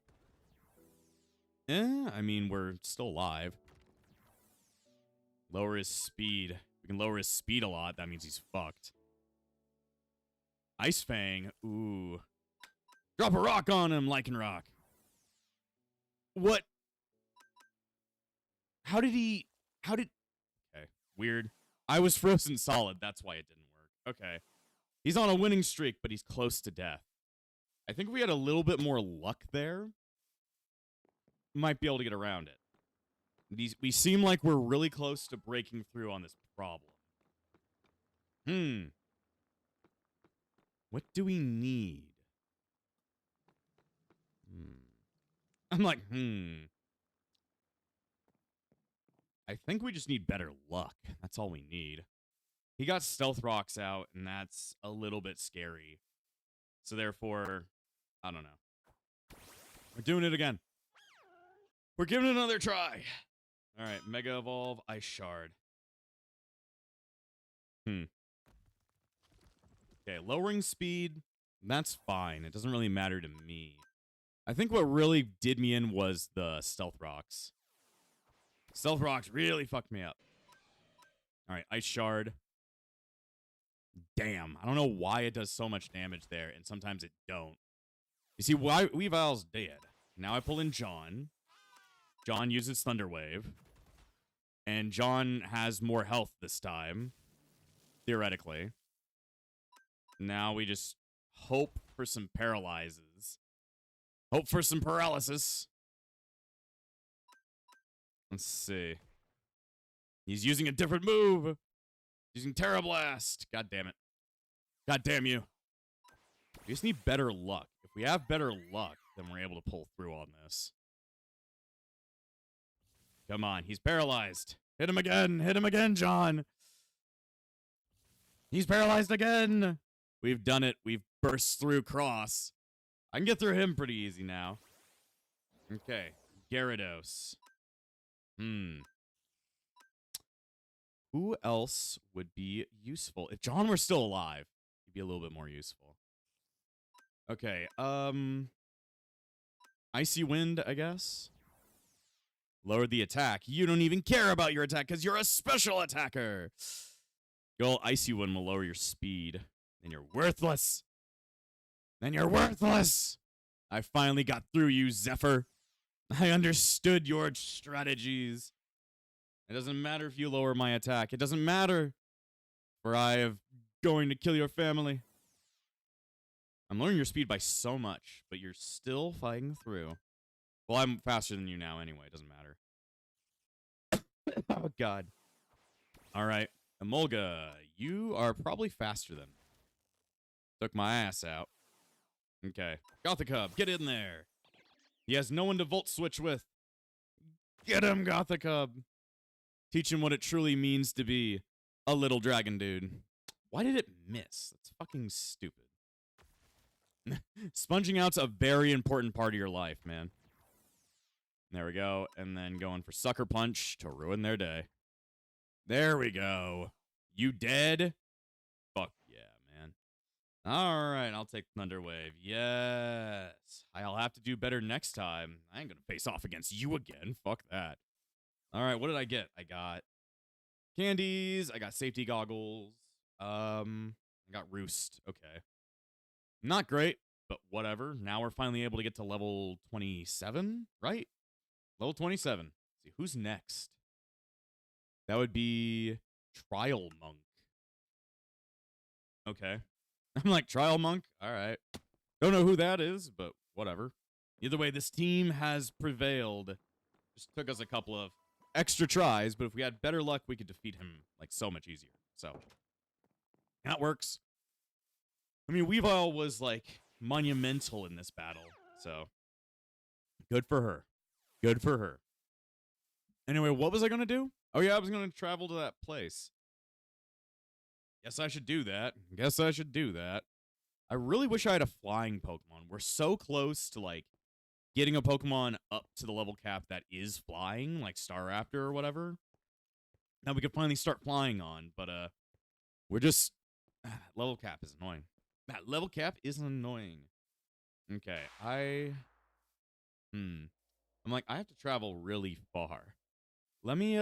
I mean, we're still alive. Lower his speed. We can lower his speed a lot. That means he's fucked. Ice Fang. Ooh. Drop a rock on him, Lycanroc. What? Okay. Weird. I was frozen solid. That's why it didn't work. Okay. He's on a winning streak, but he's close to death. I think if we had a little bit more luck there, might be able to get around it. We seem like we're really close to breaking through on this problem. What do we need? I'm like, I think we just need better luck. That's all we need. He got Stealth Rocks out, and that's a little bit scary. So therefore, I don't know. We're doing it again. We're giving it another try. All right, Mega Evolve, Ice Shard. Okay, lowering speed, that's fine. It doesn't really matter to me. I think what really did me in was the Stealth Rocks. Stealth Rocks really fucked me up. All right, Ice Shard. Damn, I don't know why it does so much damage there, and sometimes it don't. You see, Weavile's dead. Now I pull in John. John uses Thunder Wave. And John has more health this time. Theoretically. Now we just hope for some paralyzes. Hope for some paralysis. Let's see. He's using a different move. Using Terra Blast. God damn it. God damn you. We just need better luck. If we have better luck, then we're able to pull through on this. Come on. He's paralyzed. Hit him again. Hit him again, John. He's paralyzed again. We've done it. We've burst through Cross. I can get through him pretty easy now. Okay. Gyarados. Who else would be useful? If John were still alive, he'd be a little bit more useful. Okay, Icy Wind, I guess. Lower the attack. You don't even care about your attack because you're a special attacker. Go Icy Wind will lower your speed. Then you're worthless. Then you're worthless. I finally got through you, Zephyr. I understood your strategies. It doesn't matter if you lower my attack. It doesn't matter. For I am going to kill your family. I'm lowering your speed by so much, but you're still fighting through. Well, I'm faster than you now anyway. It doesn't matter. Oh, God. All right. Emolga, you are probably faster than me. Took my ass out. Okay. Gothicub, get in there. He has no one to Volt Switch with. Get him, Gothicub. Teach him what it truly means to be a little dragon dude. Why did it miss? That's fucking stupid. Sponging out's a very important part of your life, man. There we go. And then going for Sucker Punch to ruin their day. There we go. You dead? Fuck yeah, man. All right, I'll take Thunder Wave. Yes. I'll have to do better next time. I ain't gonna face off against you again. Fuck that. All right, what did I get? I got candies. I got safety goggles. I got Roost. Okay. Not great, but whatever. Now we're finally able to get to level 27, right? Level 27. Let's see, who's next? That would be Trial Monk. Okay. I'm like, Trial Monk? All right. Don't know who that is, but whatever. Either way, this team has prevailed. Just took us a couple of extra tries, but if we had better luck, we could defeat him like so much easier. So that works. I mean, Weavile was like monumental in this battle, so good for her. Good for her. Anyway, what was I going to do? Oh, yeah, I was going to travel to that place. Guess I should do that. Guess I should do that. I really wish I had a flying Pokemon. We're so close to, like, getting a Pokemon up to the level cap that is flying, like Staraptor or whatever. Now we could finally start flying on, but, we're just... level cap is annoying. That level cap is annoying. Okay, I'm like, I have to travel really far. Let me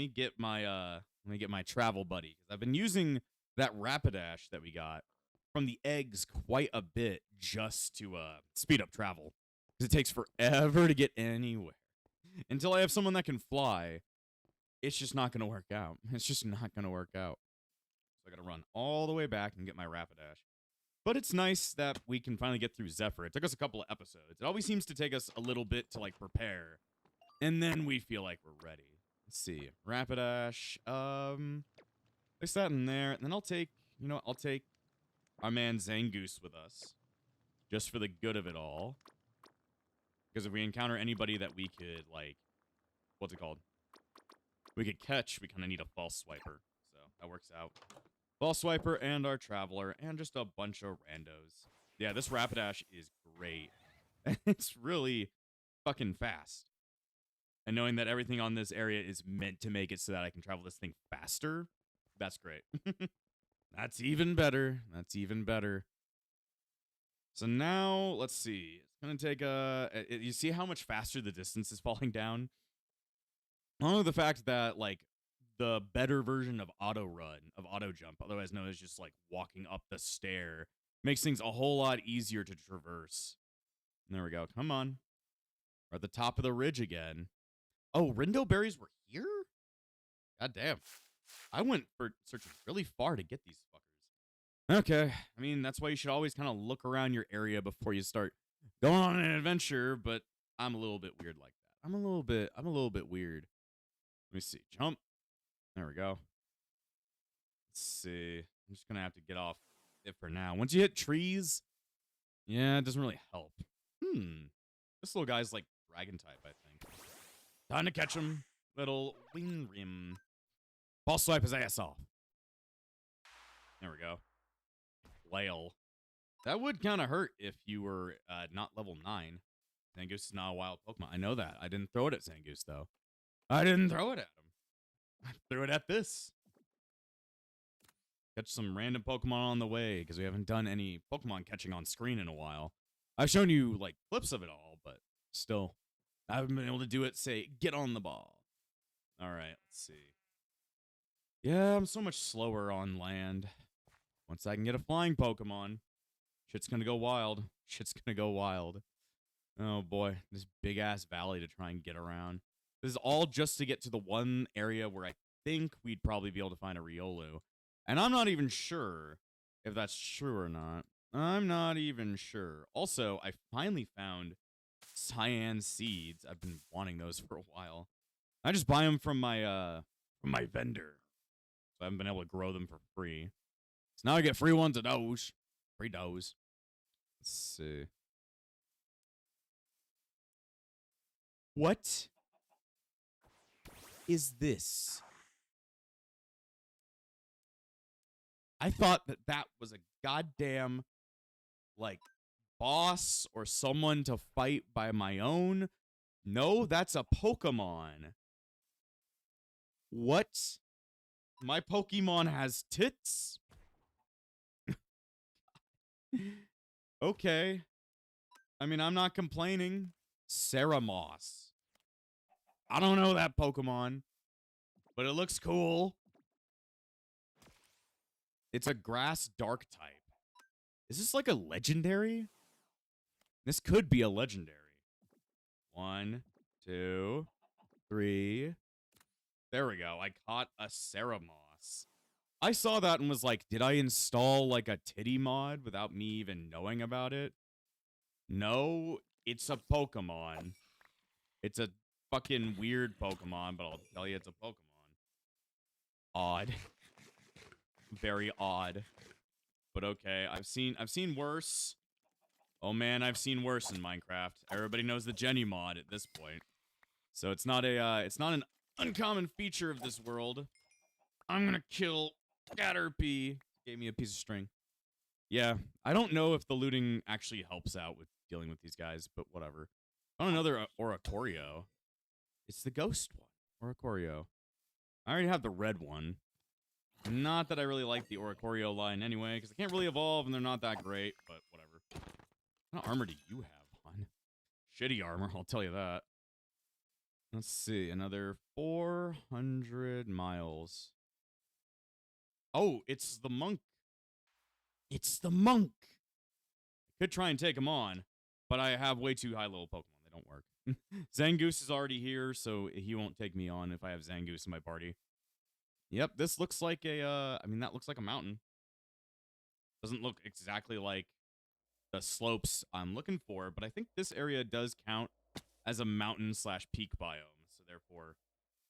get my travel buddy, because I've been using that Rapidash that we got from the eggs quite a bit just to speed up travel, because it takes forever to get anywhere. Until I have someone that can fly, it's just not gonna work out. It's just not gonna work out. So I gotta run all the way back and get my Rapidash. But it's nice that we can finally get through Zephyr. It took us a couple of episodes. It always seems to take us a little bit to, like, prepare. And then we feel like we're ready. Let's see. Rapidash. Place that in there. And then I'll take, I'll take our man Zangoose with us. Just for the good of it all. Because if we encounter anybody that we could, like, what's it called? We could catch, we kind of need a false swiper. So that works out. False Swiper and our Traveler and just a bunch of randos. Yeah, this Rapidash is great. It's really fucking fast. And knowing that everything on this area is meant to make it so that I can travel this thing faster, that's great. That's even better. That's even better. So now, let's see. It's going to take you see how much faster the distance is falling down? Only the fact that, like, the better version of auto run, of auto jump, otherwise known as just like walking up the stair, makes things a whole lot easier to traverse. And there we go. Come on. We're at the top of the ridge again. Oh, Rindo berries were here? God damn. I went for searching really far to get these fuckers. Okay. I mean, that's why you should always kind of look around your area before you start going on an adventure, but I'm a little bit weird like that. I'm a little bit weird. Let me see. Jump. There we go. Let's see. I'm just going to have to get off it for now. Once you hit trees, yeah, it doesn't really help. This little guy's like dragon type, I think. Time to catch him. Little wing rim. Ball swipe his ass off. There we go. Flail. That would kind of hurt if you were not level 9. Zangoose is not a wild Pokemon. I know that. I didn't throw it at Zangoose, though. I didn't throw it at him. threw it at this. Catch some random Pokemon on the way, because we haven't done any Pokemon catching on screen in a while. I've shown you, like, clips of it all, but still, I haven't been able to do it, say, get on the ball. All right, let's see. Yeah, I'm so much slower on land. Once I can get a flying Pokemon, shit's gonna go wild. Shit's gonna go wild. Oh boy, this big ass valley to try and get around. This is all just to get to the one area where I think we'd probably be able to find a Riolu. And I'm not even sure if that's true or not. I'm not even sure. Also, I finally found cyan seeds. I've been wanting those for a while. I just buy them from my vendor. So I haven't been able to grow them for free. So now I get free ones of those. Free those. Let's see. What is this? I thought that that was a goddamn, like, boss or someone to fight by my own. No, that's a Pokemon. What? My Pokemon has tits? Okay. I mean, I'm not complaining. Ceramos. I don't know that Pokemon, but it looks cool. It's a grass dark type. Is this like a legendary? This could be a legendary. 1, 2, 3. There we go. I caught a Ceramos. I saw that and was like, did I install like a titty mod without me even knowing about it? No, it's a Pokemon. It's a fucking weird Pokemon, but I'll tell you it's a Pokemon. Odd. Very odd. But okay, I've seen worse. Oh man, I've seen worse in Minecraft. Everybody knows the Jenny mod at this point. So it's not an uncommon feature of this world. I'm gonna kill Caterpie. Gave me a piece of string. Yeah, I don't know if the looting actually helps out with dealing with these guys, but whatever. On another Oricorio. It's the ghost one. Oricorio. I already have the red one. Not that I really like the Oricorio line anyway, because they can't really evolve and they're not that great, but whatever. What armor do you have on? Shitty armor, I'll tell you that. Let's see, another 400 miles. Oh, it's the monk. It's the monk. I could try and take him on, but I have way too high level Pokemon. They don't work. Zangoose is already here, so he won't take me on if I have Zangoose in my party. Yep, this looks like a, I mean, that looks like a mountain. Doesn't look exactly like the slopes I'm looking for, but I think this area does count as a mountain slash peak biome. So therefore,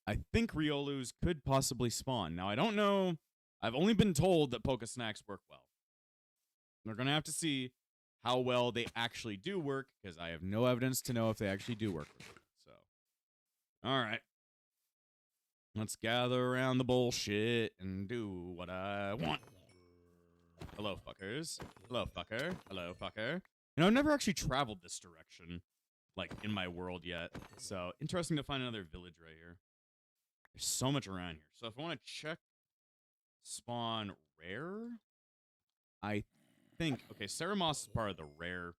I think Riolus could possibly spawn. Now, I don't know. I've only been told that Pokesnacks work well. We're going to have to see how well they actually do work, because I have no evidence to know if they actually do work. So, all right. Let's gather around the bullshit and do what I want. Hello, fuckers. Hello, fucker. Hello, fucker. You know, I've never actually traveled this direction, like, in my world yet. So, interesting to find another village right here. There's so much around here. So, if I want to check spawn rare, I think, okay, Ceramos is part of the rare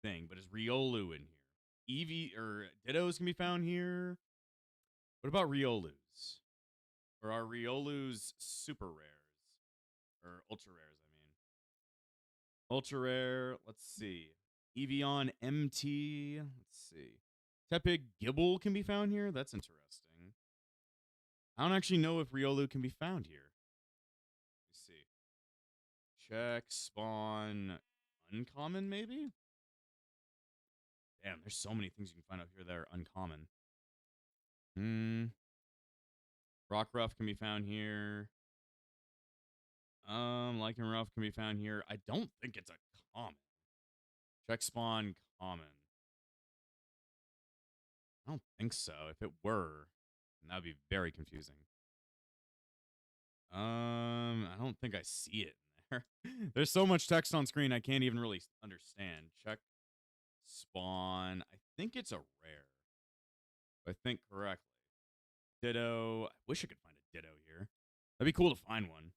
thing, but is Riolu in here? Eevee, or Dittos can be found here. What about Riolus? Or are Riolus super rares? Or ultra rares, I mean. Ultra rare, let's see. Evian MT, let's see. Tepig Gibble can be found here? That's interesting. I don't actually know if Riolu can be found here. Let's see. Check, spawn, uncommon maybe? Damn, there's so many things you can find out here that are uncommon. Rockruff can be found here. Lycanroc can be found here. I don't think it's a common. Check spawn common. I don't think so. If it were, then that'd be very confusing. I don't think I see it in there. There's so much text on screen I can't even really understand. Check spawn. I think it's a rare. If I think correctly. Ditto. I wish I could find a Ditto here. That'd be cool to find one.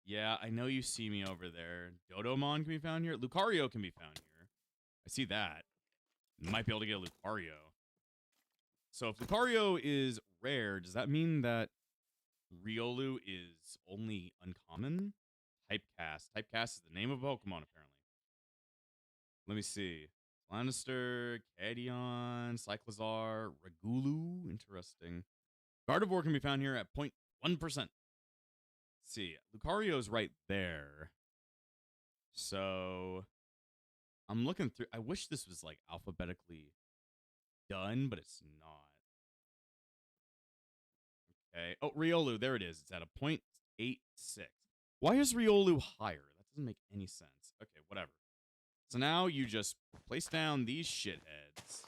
Yeah, I know you see me over there. Dodomon can be found here. Lucario can be found here. I see that. Might be able to get a Lucario. So if Lucario is rare, does that mean that Riolu is only uncommon? Typecast. Typecast is the name of a Pokemon, apparently. Let me see. Lannister, Cadion, Cyclizar, Regulu. Interesting. Gardevoir can be found here at 0.1%. Let's see. Lucario's right there. So I'm looking through. I wish this was like alphabetically done, but it's not. Okay. Oh, Riolu. There it is. It's at a 0.86. Why is Riolu higher? That doesn't make any sense. Okay, whatever. So now you just place down these shitheads.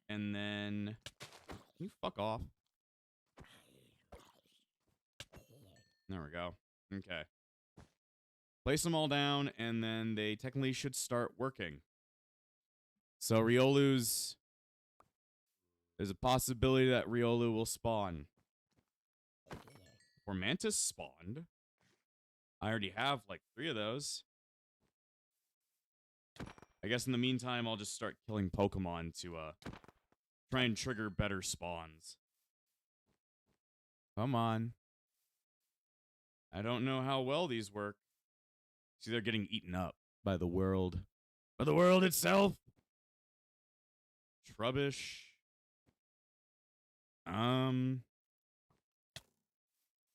And then... Can you fuck off? There we go. Okay. Place them all down, and then they technically should start working. So Riolu's... There's a possibility that Riolu will spawn. Or Mantis spawned. I already have, like, 3 of those. I guess in the meantime, I'll just start killing Pokemon to, try and trigger better spawns. Come on. I don't know how well these work. See, they're getting eaten up by the world. By the world itself! Trubbish.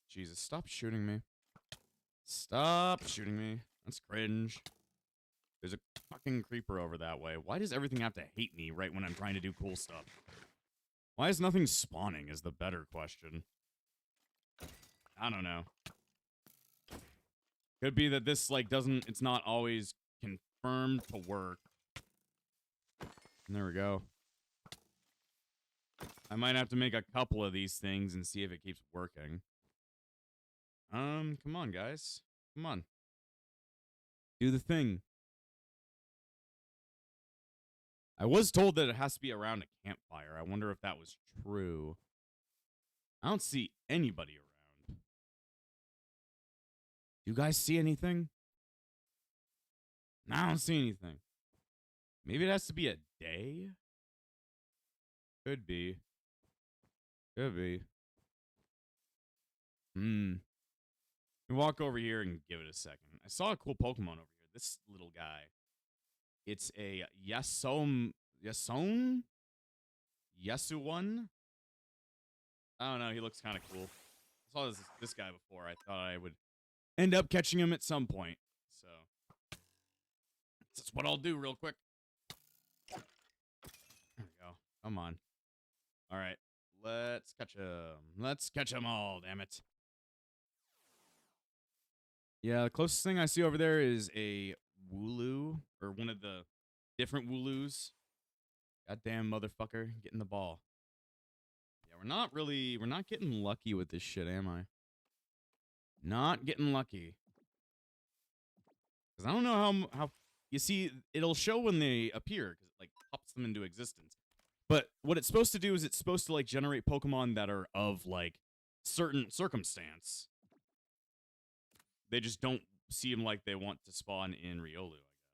Jesus, stop shooting me. Stop shooting me. That's cringe. There's a fucking creeper over that way. Why does everything have to hate me right when I'm trying to do cool stuff? Why is nothing spawning is the better question. I don't know. Could be that this, like, doesn't... It's not always confirmed to work. And there we go. I might have to make a couple of these things and see if it keeps working. Come on, guys. Come on. Do the thing. I was told that it has to be around a campfire. I wonder if that was true. I don't see anybody around. Do you guys see anything? I don't see anything. Maybe it has to be a day? Could be. Could be. Walk over here and give it a second. I saw a cool Pokemon over here. This little guy. It's a Yasuon? Yasuon? I don't know. He looks kind of cool. I saw this guy before. I thought I would end up catching him at some point. So that's what I'll do real quick. There we go. Come on. All right. Let's catch him. Let's catch them all, damn it. Yeah, the closest thing I see over there is a Wooloo, or one of the different Wooloos. Goddamn motherfucker, getting the ball. Yeah, we're not getting lucky with this shit, am I? Not getting lucky. Because I don't know how, you see, it'll show when they appear, because it, like, pops them into existence. But what it's supposed to do is it's supposed to, like, generate Pokemon that are of, like, certain circumstance. They just don't seem like they want to spawn in Riolu, I guess.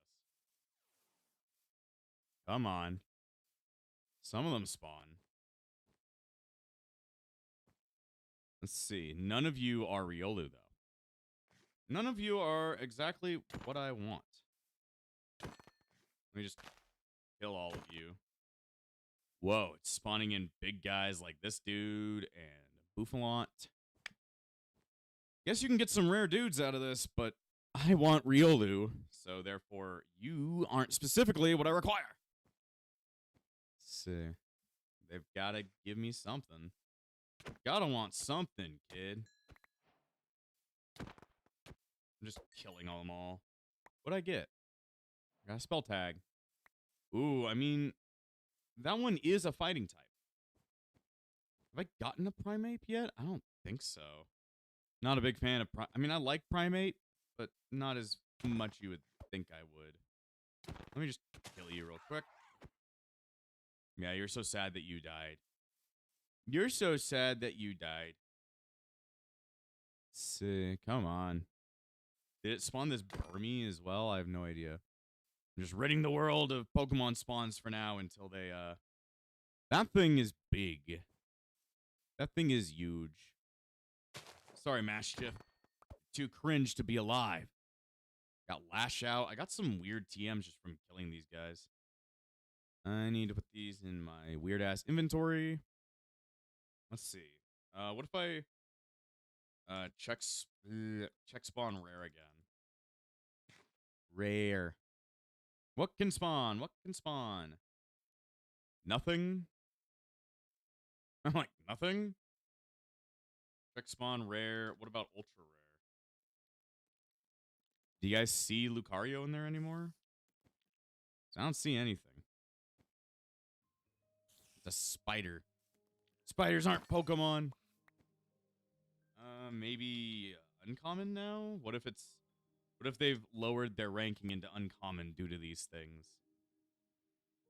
Come on. Some of them spawn. Let's see. None of you are Riolu, though. None of you are exactly what I want. Let me just kill all of you. Whoa, it's spawning in big guys like this dude and Bouffalant. Guess you can get some rare dudes out of this, but I want Riolu, so therefore you aren't specifically what I require. Let's see. They've got to give me something. Gotta want something, kid. I'm just killing them all. What'd I get? I got a spell tag. Ooh, I mean, that one is a fighting type. Have I gotten a Primeape yet? I don't think so. Not a big fan of I mean, I like Primeape, but not as much you would think I would. Let me just kill you real quick. Yeah, you're so sad that you died. You're so sad that you died. Sick. Come on. Did it spawn this Burmy as well? I have no idea. I'm just ridding the world of Pokemon spawns for now until they, That thing is big. That thing is huge. Sorry, Mastiff. Too cringe to be alive. Got Lash Out. I got some weird TMs just from killing these guys. I need to put these in my weird-ass inventory. Let's see. What if I check spawn rare again? Rare. What can spawn? What can spawn? Nothing? I'm like, nothing? Check spawn rare. What about ultra rare? Do you guys see Lucario in there anymore? I don't see anything. It's a spider. Spiders aren't Pokemon. Maybe uncommon now? What if they've lowered their ranking into uncommon due to these things?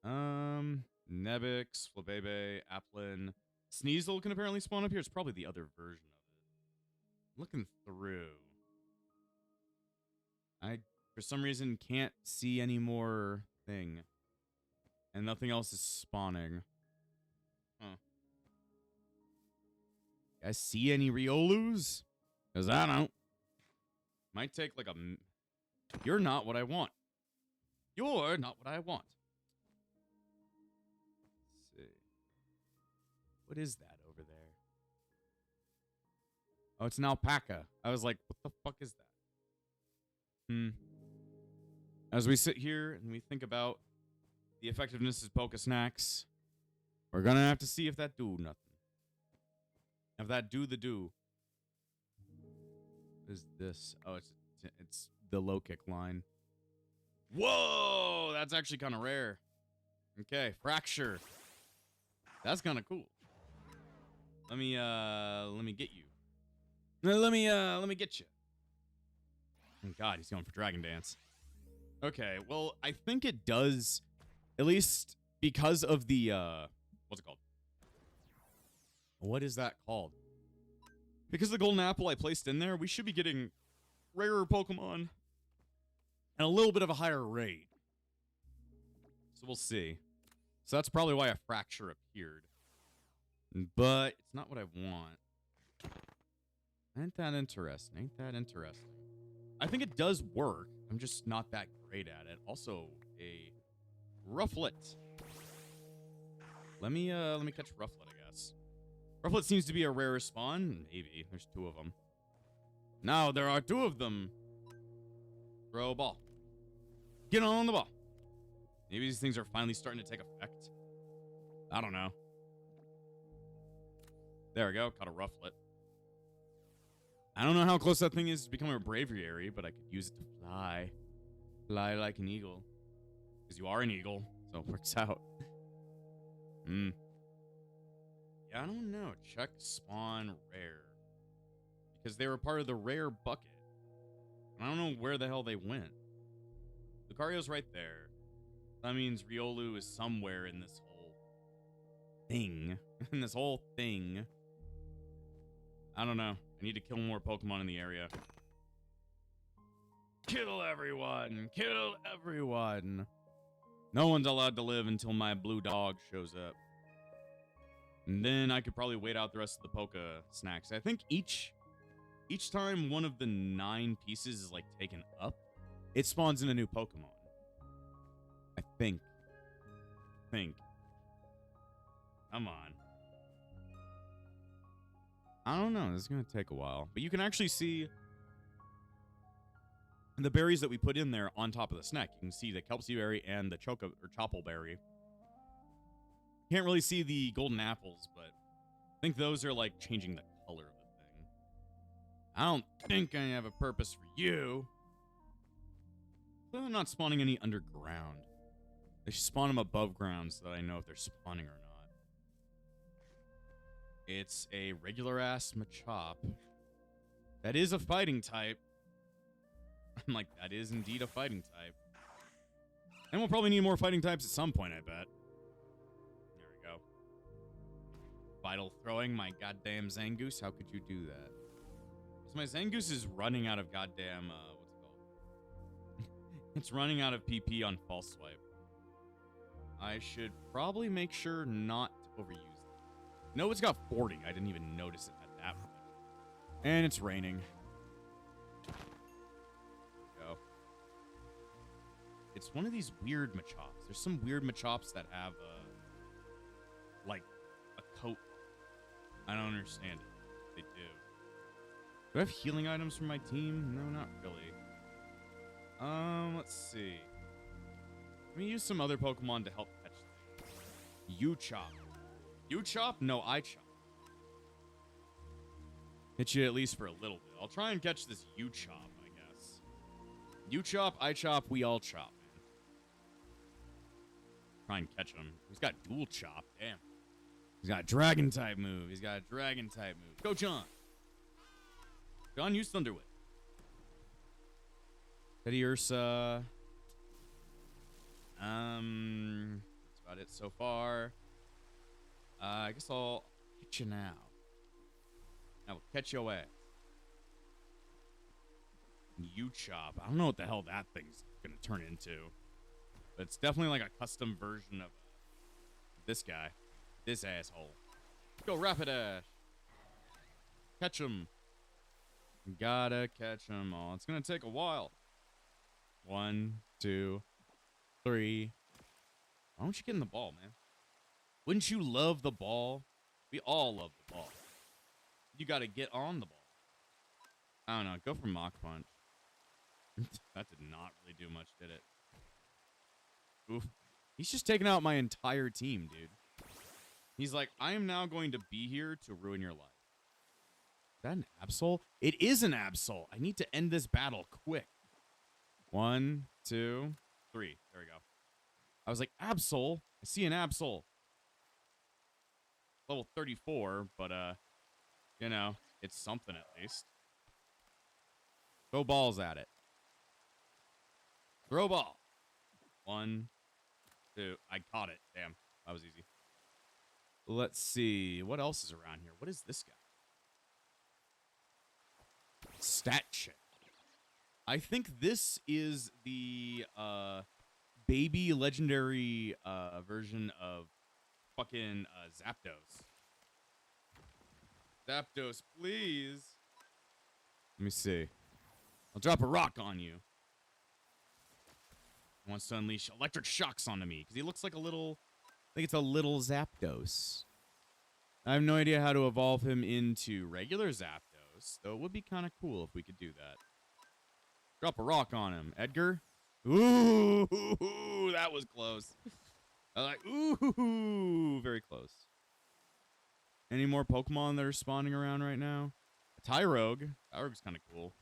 Nebix, Flabebe, Applin. Sneasel can apparently spawn up here. It's probably the other version of it. Looking through. I, for some reason, can't see any more thing. And nothing else is spawning. Huh. You guys see any Riolus? Because I don't. Might take like a... You're not what I want. You're not what I want. Let's see. What is that over there? Oh, it's an alpaca. I was like, what the fuck is that? As we sit here and we think about the effectiveness of Poke Snacks, we're gonna have to see if that do nothing. If that do the do. What is this? Oh, it's the low kick line. Whoa! That's actually kind of rare. Okay, Fracture. That's kind of cool. Let me get you. Let me get you. Oh God, he's going for Dragon Dance. Okay, well, I think it does, at least because of the, what's it called? What is that called? Because of the golden apple I placed in there, we should be getting rarer Pokemon and a little bit of a higher rate. So we'll see. So that's probably why a Fracture appeared. But it's not what I want. Ain't that interesting? Ain't that interesting? I think it does work. I'm just not that great at it. Also, a Rufflet. Let me catch Rufflet, I guess. Rufflet seems to be a rare spawn. Maybe. There's two of them. Now there are two of them. Throw a ball. Get on the ball. Maybe these things are finally starting to take effect. I don't know. There we go. Caught a Rufflet. I don't know how close that thing is to becoming a Braviary, but I could use it to fly. Fly like an eagle. Because you are an eagle, so it works out. Yeah, I don't know. Check spawn rare. Because they were part of the rare bucket. And I don't know where the hell they went. Lucario's right there. That means Riolu is somewhere in this whole thing. In this whole thing. I don't know. I need to kill more Pokemon in the area. Kill everyone! Kill everyone! No one's allowed to live until my blue dog shows up. And then I could probably wait out the rest of the Poke Snacks. I think each time one of the 9 pieces is, like, taken up, it spawns in a new Pokemon. I think. Come on. I don't know. This is going to take a while. But you can actually see the berries that we put in there on top of the snack. You can see the Kelpsie Berry and the Chople Berry. Can't really see the golden apples, but I think those are like changing the color of the thing. I don't think I have a purpose for you. But I'm not spawning any underground. They should spawn them above ground so that I know if they're spawning or not. It's a regular-ass Machop. That is a fighting type. I'm like, that is indeed a fighting type. And we'll probably need more fighting types at some point, I bet. There we go. vital throwing my goddamn Zangoose. How could you do that? So my Zangoose is running out of goddamn, what's it called? It's running out of PP on false swipe. I should probably make sure not to overuse it. No, it's got 40. I didn't even notice it at that point. And it's raining. Go. It's one of these weird Machops. There's some weird Machops that have, like, a coat. I don't understand it. They do. Do I have healing items for my team? No, not really. Let's see. Let me use some other Pokemon to help catch things. You chop. You chop? No, I chop. Hit you at least for a little bit. I'll try and catch this you chop, I guess. You chop, I chop, we all chop, man. Try and catch him. He's got dual chop. Damn. He's got a dragon type move. He's got a dragon type move. Go, John. John, use Thunder Whip. Teddy Ursa. That's about it so far. I guess I'll hit you now. I will catch your ass. You chop. I don't know what the hell that thing's gonna turn into. But it's definitely like a custom version of this guy. This asshole. Go Rapidash. Catch him. Gotta catch them all. It's gonna take a while. 1, 2, 3. Why don't you get in the ball, man? Wouldn't you love the ball? We all love the ball. You gotta get on the ball. I don't know. Go for Mach Punch. That did not really do much, did it? Oof. He's just taking out my entire team, dude. He's like, I am now going to be here to ruin your life. Is that an Absol? It is an Absol. I need to end this battle quick. 1, 2, 3. There we go. I was like, Absol? I see an Absol. Level 34, but, you know, it's something at least. Throw balls at it. Throw ball. 1, 2. I caught it. Damn. That was easy. Let's see. What else is around here? What is this guy? Stat check. I think this is the baby legendary version of fucking Zapdos. Zapdos, please. Let me see. I'll drop a rock on you. He wants to unleash electric shocks onto me because he looks like a little... I think it's a little Zapdos. I have no idea how to evolve him into regular Zapdos, though it would be kind of cool if we could do that. Drop a rock on him. Edgar? Ooh, that was close. I was like, ooh, very close. Any more Pokemon that are spawning around right now? Tyrogue. Tyrogue's kind of cool.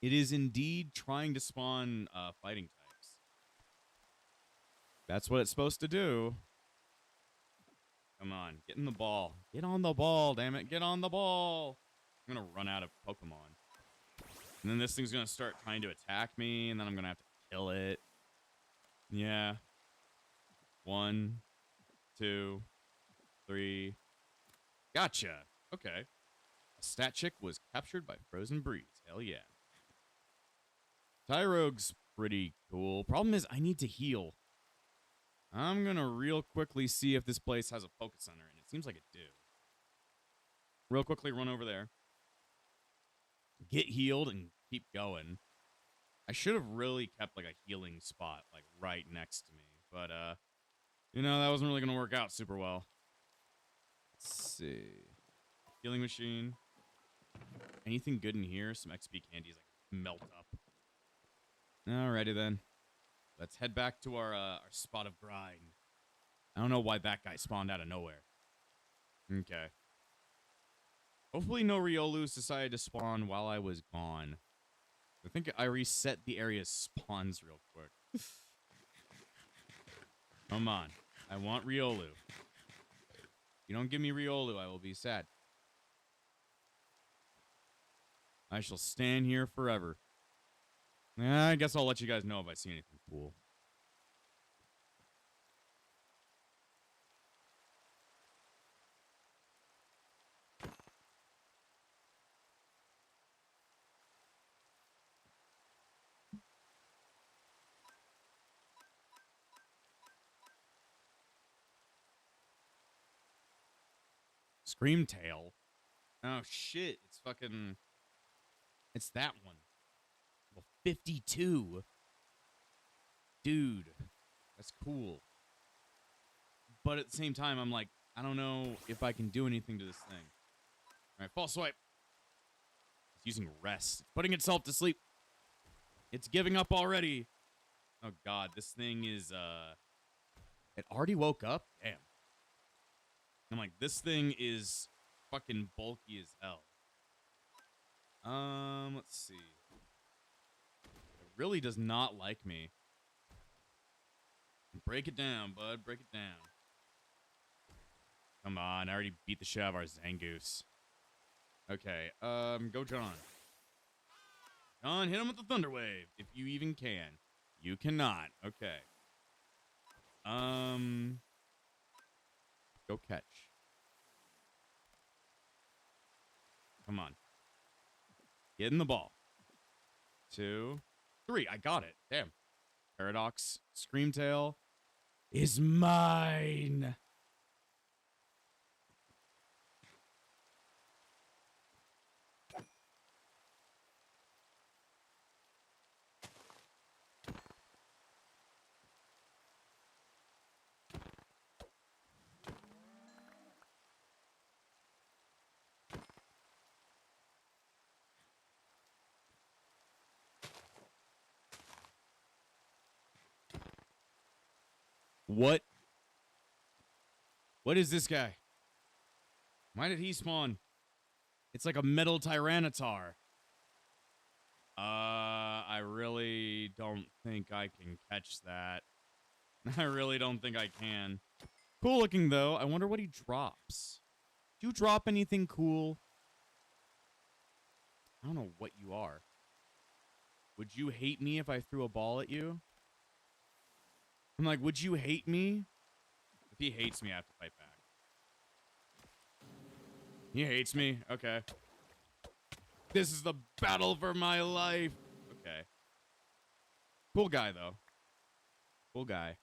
It is indeed trying to spawn fighting types. That's what it's supposed to do. Come on, get in the ball. Get on the ball, damn it. Get on the ball. I'm going to run out of Pokemon. And then this thing's going to start trying to attack me, and then I'm going to have to kill it. Yeah. 1, 2, 3. Gotcha. Okay. A stat chick was captured by Frozen Breeze. Hell yeah. Tyrogue's pretty cool. Problem is, I need to heal. I'm going to real quickly see if this place has a Poké Center, and it seems like it do. Real quickly run over there. Get healed and keep going. I should have really kept, like, a healing spot, like, right next to me. But, you know, that wasn't really going to work out super well. Let's see. Healing machine. Anything good in here? Some XP candies, like, melt up. Alrighty, then. Let's head back to our spot of grind. I don't know why that guy spawned out of nowhere. Okay. Hopefully no Riolus decided to spawn while I was gone. I think I reset the area's spawns real quick. Come on. I want Riolu. If you don't give me Riolu, I will be sad. I shall stand here forever. I guess I'll let you guys know if I see anything cool. Screamtail. Oh, shit. It's fucking... It's that one. Well, 52. Dude. That's cool. But at the same time, I'm like, I don't know if I can do anything to this thing. All right, false swipe. It's using rest. It's putting itself to sleep. It's giving up already. Oh, God. This thing is, It already woke up? Damn. I'm like, this thing is fucking bulky as hell. Let's see. It really does not like me. Break it down, bud. Break it down. Come on. I already beat the shit out of our Zangoose. Okay. Go John. John, hit him with the Thunder Wave. If you even can. You cannot. Okay. Go catch. Come on. Get in the ball. 2, 3. I got it. Damn. Paradox. Screamtail is mine. What? What is this guy? Why did he spawn? It's like a metal Tyranitar. I really don't think I can catch that. I really don't think I can. Cool looking, though. I wonder what he drops. Do you drop anything cool? I don't know what you are. Would you hate me if I threw a ball at you? I'm like, would you hate me? If he hates me, I have to fight back. He hates me? Okay. This is the battle for my life. Okay. Cool guy, though. Cool guy.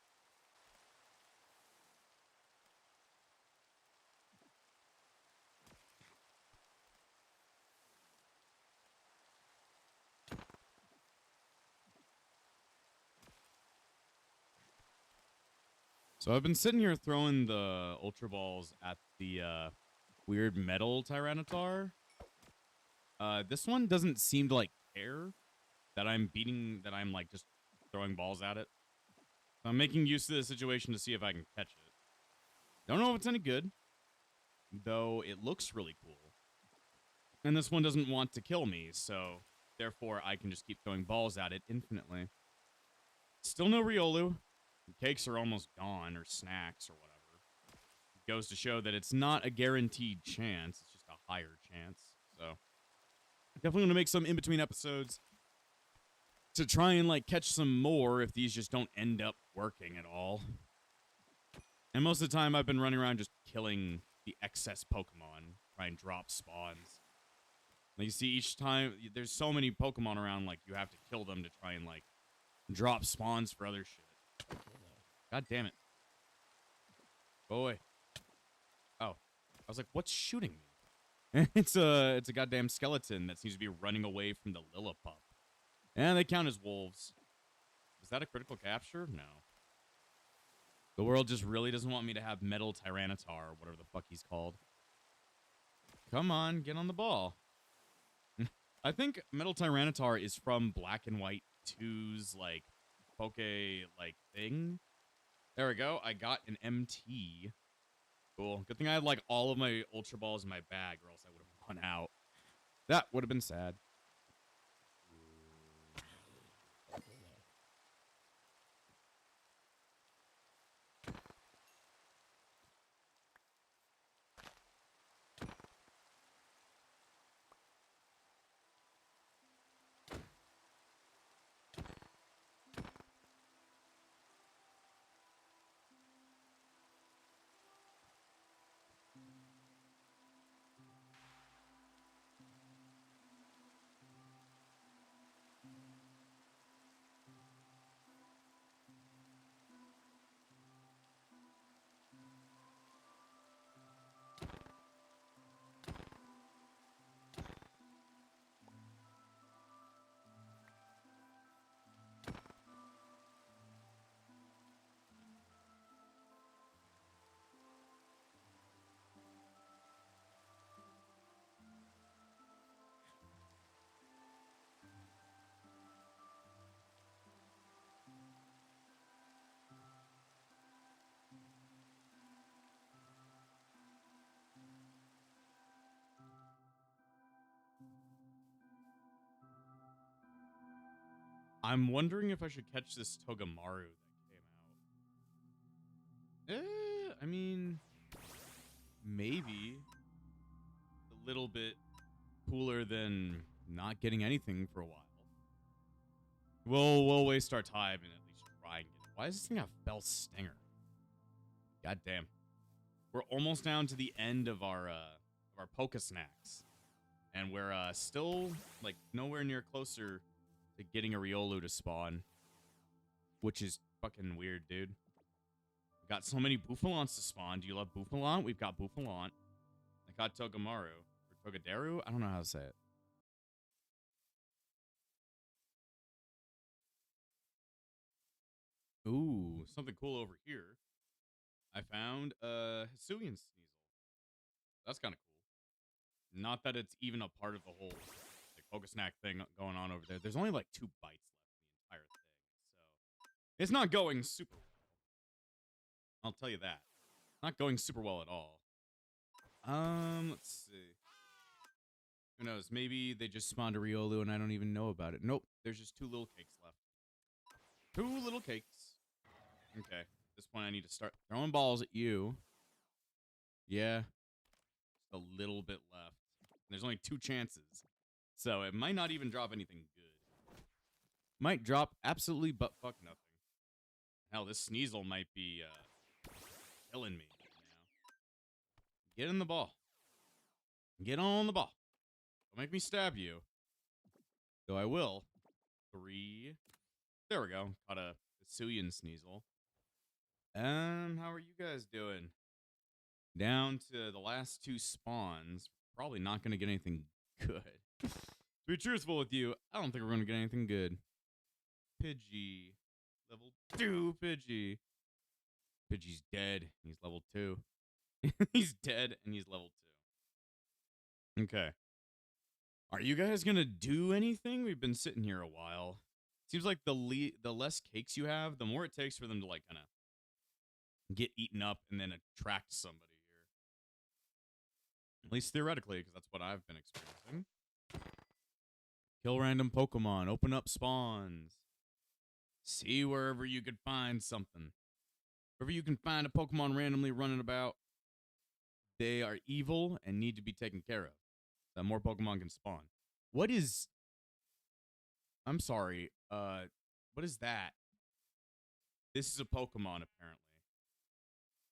So I've been sitting here throwing the Ultra Balls at the weird metal Tyranitar. This one doesn't seem to like care that I'm like just throwing balls at it. So I'm making use of the situation to see if I can catch it. Don't know if it's any good, though it looks really cool. And this one doesn't want to kill me, so therefore I can just keep throwing balls at it infinitely. Still no Riolu. Cakes are almost gone, or snacks, or whatever. It goes to show that it's not a guaranteed chance. It's just a higher chance. So, definitely want to make some in-between episodes to try and, like, catch some more if these just don't end up working at all. And most of the time, I've been running around just killing the excess Pokemon, try and drop spawns. Like, you see, each time, there's so many Pokemon around, like, you have to kill them to try and, like, drop spawns for other shit. God damn it. Go away. Oh. I was like, what's shooting me? It's a goddamn skeleton that seems to be running away from the Lillipup. And they count as wolves. Is that a critical capture? No. The world just really doesn't want me to have Metal Tyranitar, or whatever the fuck he's called. Come on, get on the ball. I think Metal Tyranitar is from Black and White 2's, like, Poke, like, thing. There we go. I got an MT. Cool. Good thing I had, like, all of my Ultra Balls in my bag, or else I would have run out. That would have been sad. I'm wondering if I should catch this Togamaru that came out. I mean, maybe a little bit cooler than not getting anything for a while. We'll waste our time and at least try and get it. Why does this thing have Bell Stinger? God damn. We're almost down to the end of our Poke Snacks. And we're still like nowhere near closer to getting a Riolu to spawn. Which is fucking weird, dude. We got so many Bouffalants to spawn. Do you love Bouffalant? We've got Bouffalant. I got Togamaru. Or Togadaru? I don't know how to say it. Ooh, something cool over here. I found a Hisuian Sneasel. That's kind of cool. Not that it's even a part of the whole like Poke Snack thing going on over there. There's only like 2 bites left in the entire thing. So it's not going super well. I'll tell you that. Not going super well at all. Let's see. Who knows? Maybe they just spawned a Riolu and I don't even know about it. Nope, there's just 2 little cakes left. 2 little cakes. Okay. At this point, I need to start throwing balls at you. Yeah. Just a little bit left. There's only 2 chances. So it might not even drop anything good. Might drop absolutely but fuck nothing. Hell, this Sneasel might be killing me right now. Get in the ball. Get on the ball. Don't make me stab you. Though I will. 3. There we go. Caught a Hisuian Sneasel. How are you guys doing? Down to the last 2 spawns. Probably not going to get anything good. To be truthful with you, I don't think we're going to get anything good. Pidgey. Level 2 Pidgey. Pidgey's dead. He's level 2. He's dead and he's level 2. Okay. Are you guys going to do anything? We've been sitting here a while. Seems like the less cakes you have, the more it takes for them to like kind of get eaten up and then attract somebody here. At least theoretically, because that's what I've been experiencing. Kill random Pokemon. Open up spawns. See wherever you could find something. Wherever you can find a Pokemon randomly running about, they are evil and need to be taken care of. So that more Pokemon can spawn. What is... I'm sorry. What is that? This is a Pokemon, apparently.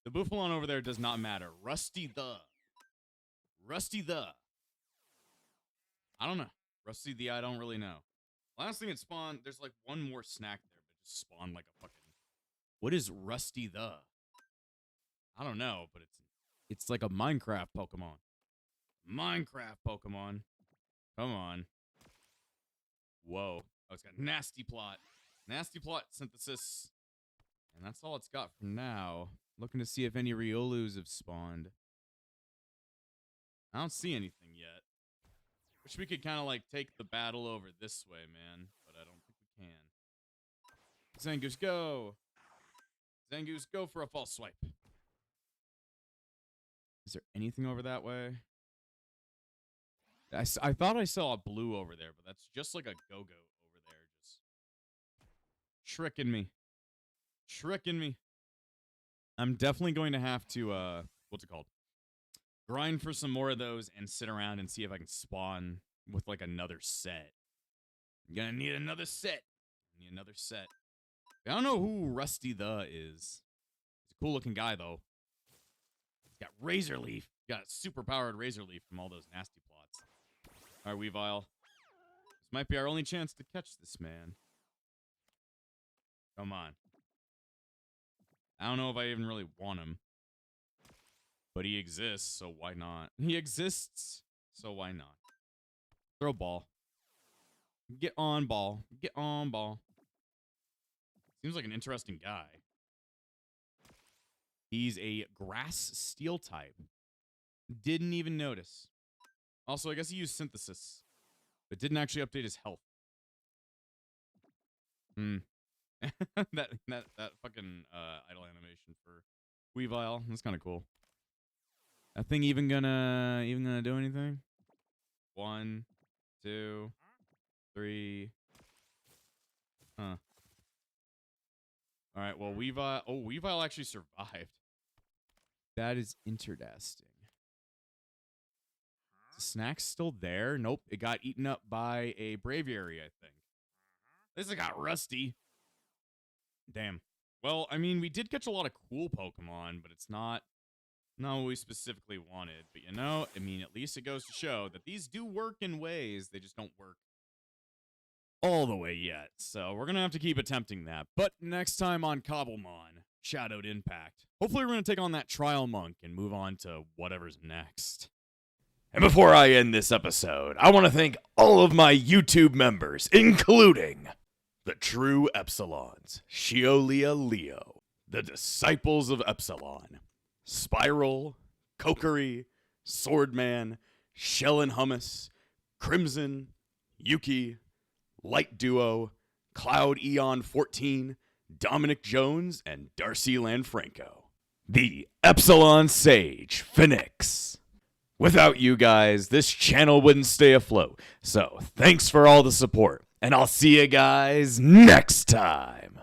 The Bouffalon over there does not matter. Rusty the. I don't know. Rusty the, I don't really know. Last thing it spawned, there's like 1 more snack there, but just spawned like a fucking... What is Rusty the? I don't know, but it's like a Minecraft Pokemon. Minecraft Pokemon. Come on. Whoa. Oh, it's got Nasty Plot. Nasty Plot Synthesis. And that's all it's got for now. Looking to see if any Riolus have spawned. I don't see anything yet. Wish we could kind of like take the battle over this way, man. But I don't think we can. Zangoose, go! Zangoose, go for a false swipe. Is there anything over that way? I thought I saw a blue over there, but that's just like a go-go over there. Just tricking me. Tricking me. I'm definitely going to have to, what's it called? Grind for some more of those and sit around and see if I can spawn with like another set. I'm gonna need another set. Need another set. I don't know who Rusty the is. He's a cool looking guy though. He's got Razor Leaf. He's got super powered Razor Leaf from all those nasty plots. Alright, Weavile. This might be our only chance to catch this man. Come on. I don't know if I even really want him. But he exists, so why not? He exists, so why not? Throw ball. Get on ball. Get on ball. Seems like an interesting guy. He's a grass steel type. Didn't even notice. Also, I guess he used synthesis. But didn't actually update his health. that fucking idle animation for Weavile. That's kind of cool. That thing even gonna do anything? 1, 2, 3. Huh. All right, well, Weavile actually survived. That is interesting. Is the snack's still there? Nope, it got eaten up by a Braviary, I think. This got rusty. Damn. Well, I mean, we did catch a lot of cool Pokemon, but it's not what we specifically wanted. But you know, I mean, at least it goes to show that these do work in ways. They just don't work all the way yet. So we're going to have to keep attempting that. But next time on Cobblemon, Shadowed Impact, hopefully we're going to take on that Trial Monk and move on to whatever's next. And before I end this episode, I want to thank all of my YouTube members, including the True Epsilons, Shiolia Leo, the Disciples of Epsilon, Spiral, Kokiri, Swordman, Shell and Hummus, Crimson, Yuki, Light Duo, Cloud Eon 14, Dominic Jones, and Darcy Lanfranco. The Epsilon Sage, Phoenix. Without you guys, this channel wouldn't stay afloat. So, thanks for all the support, and I'll see you guys next time.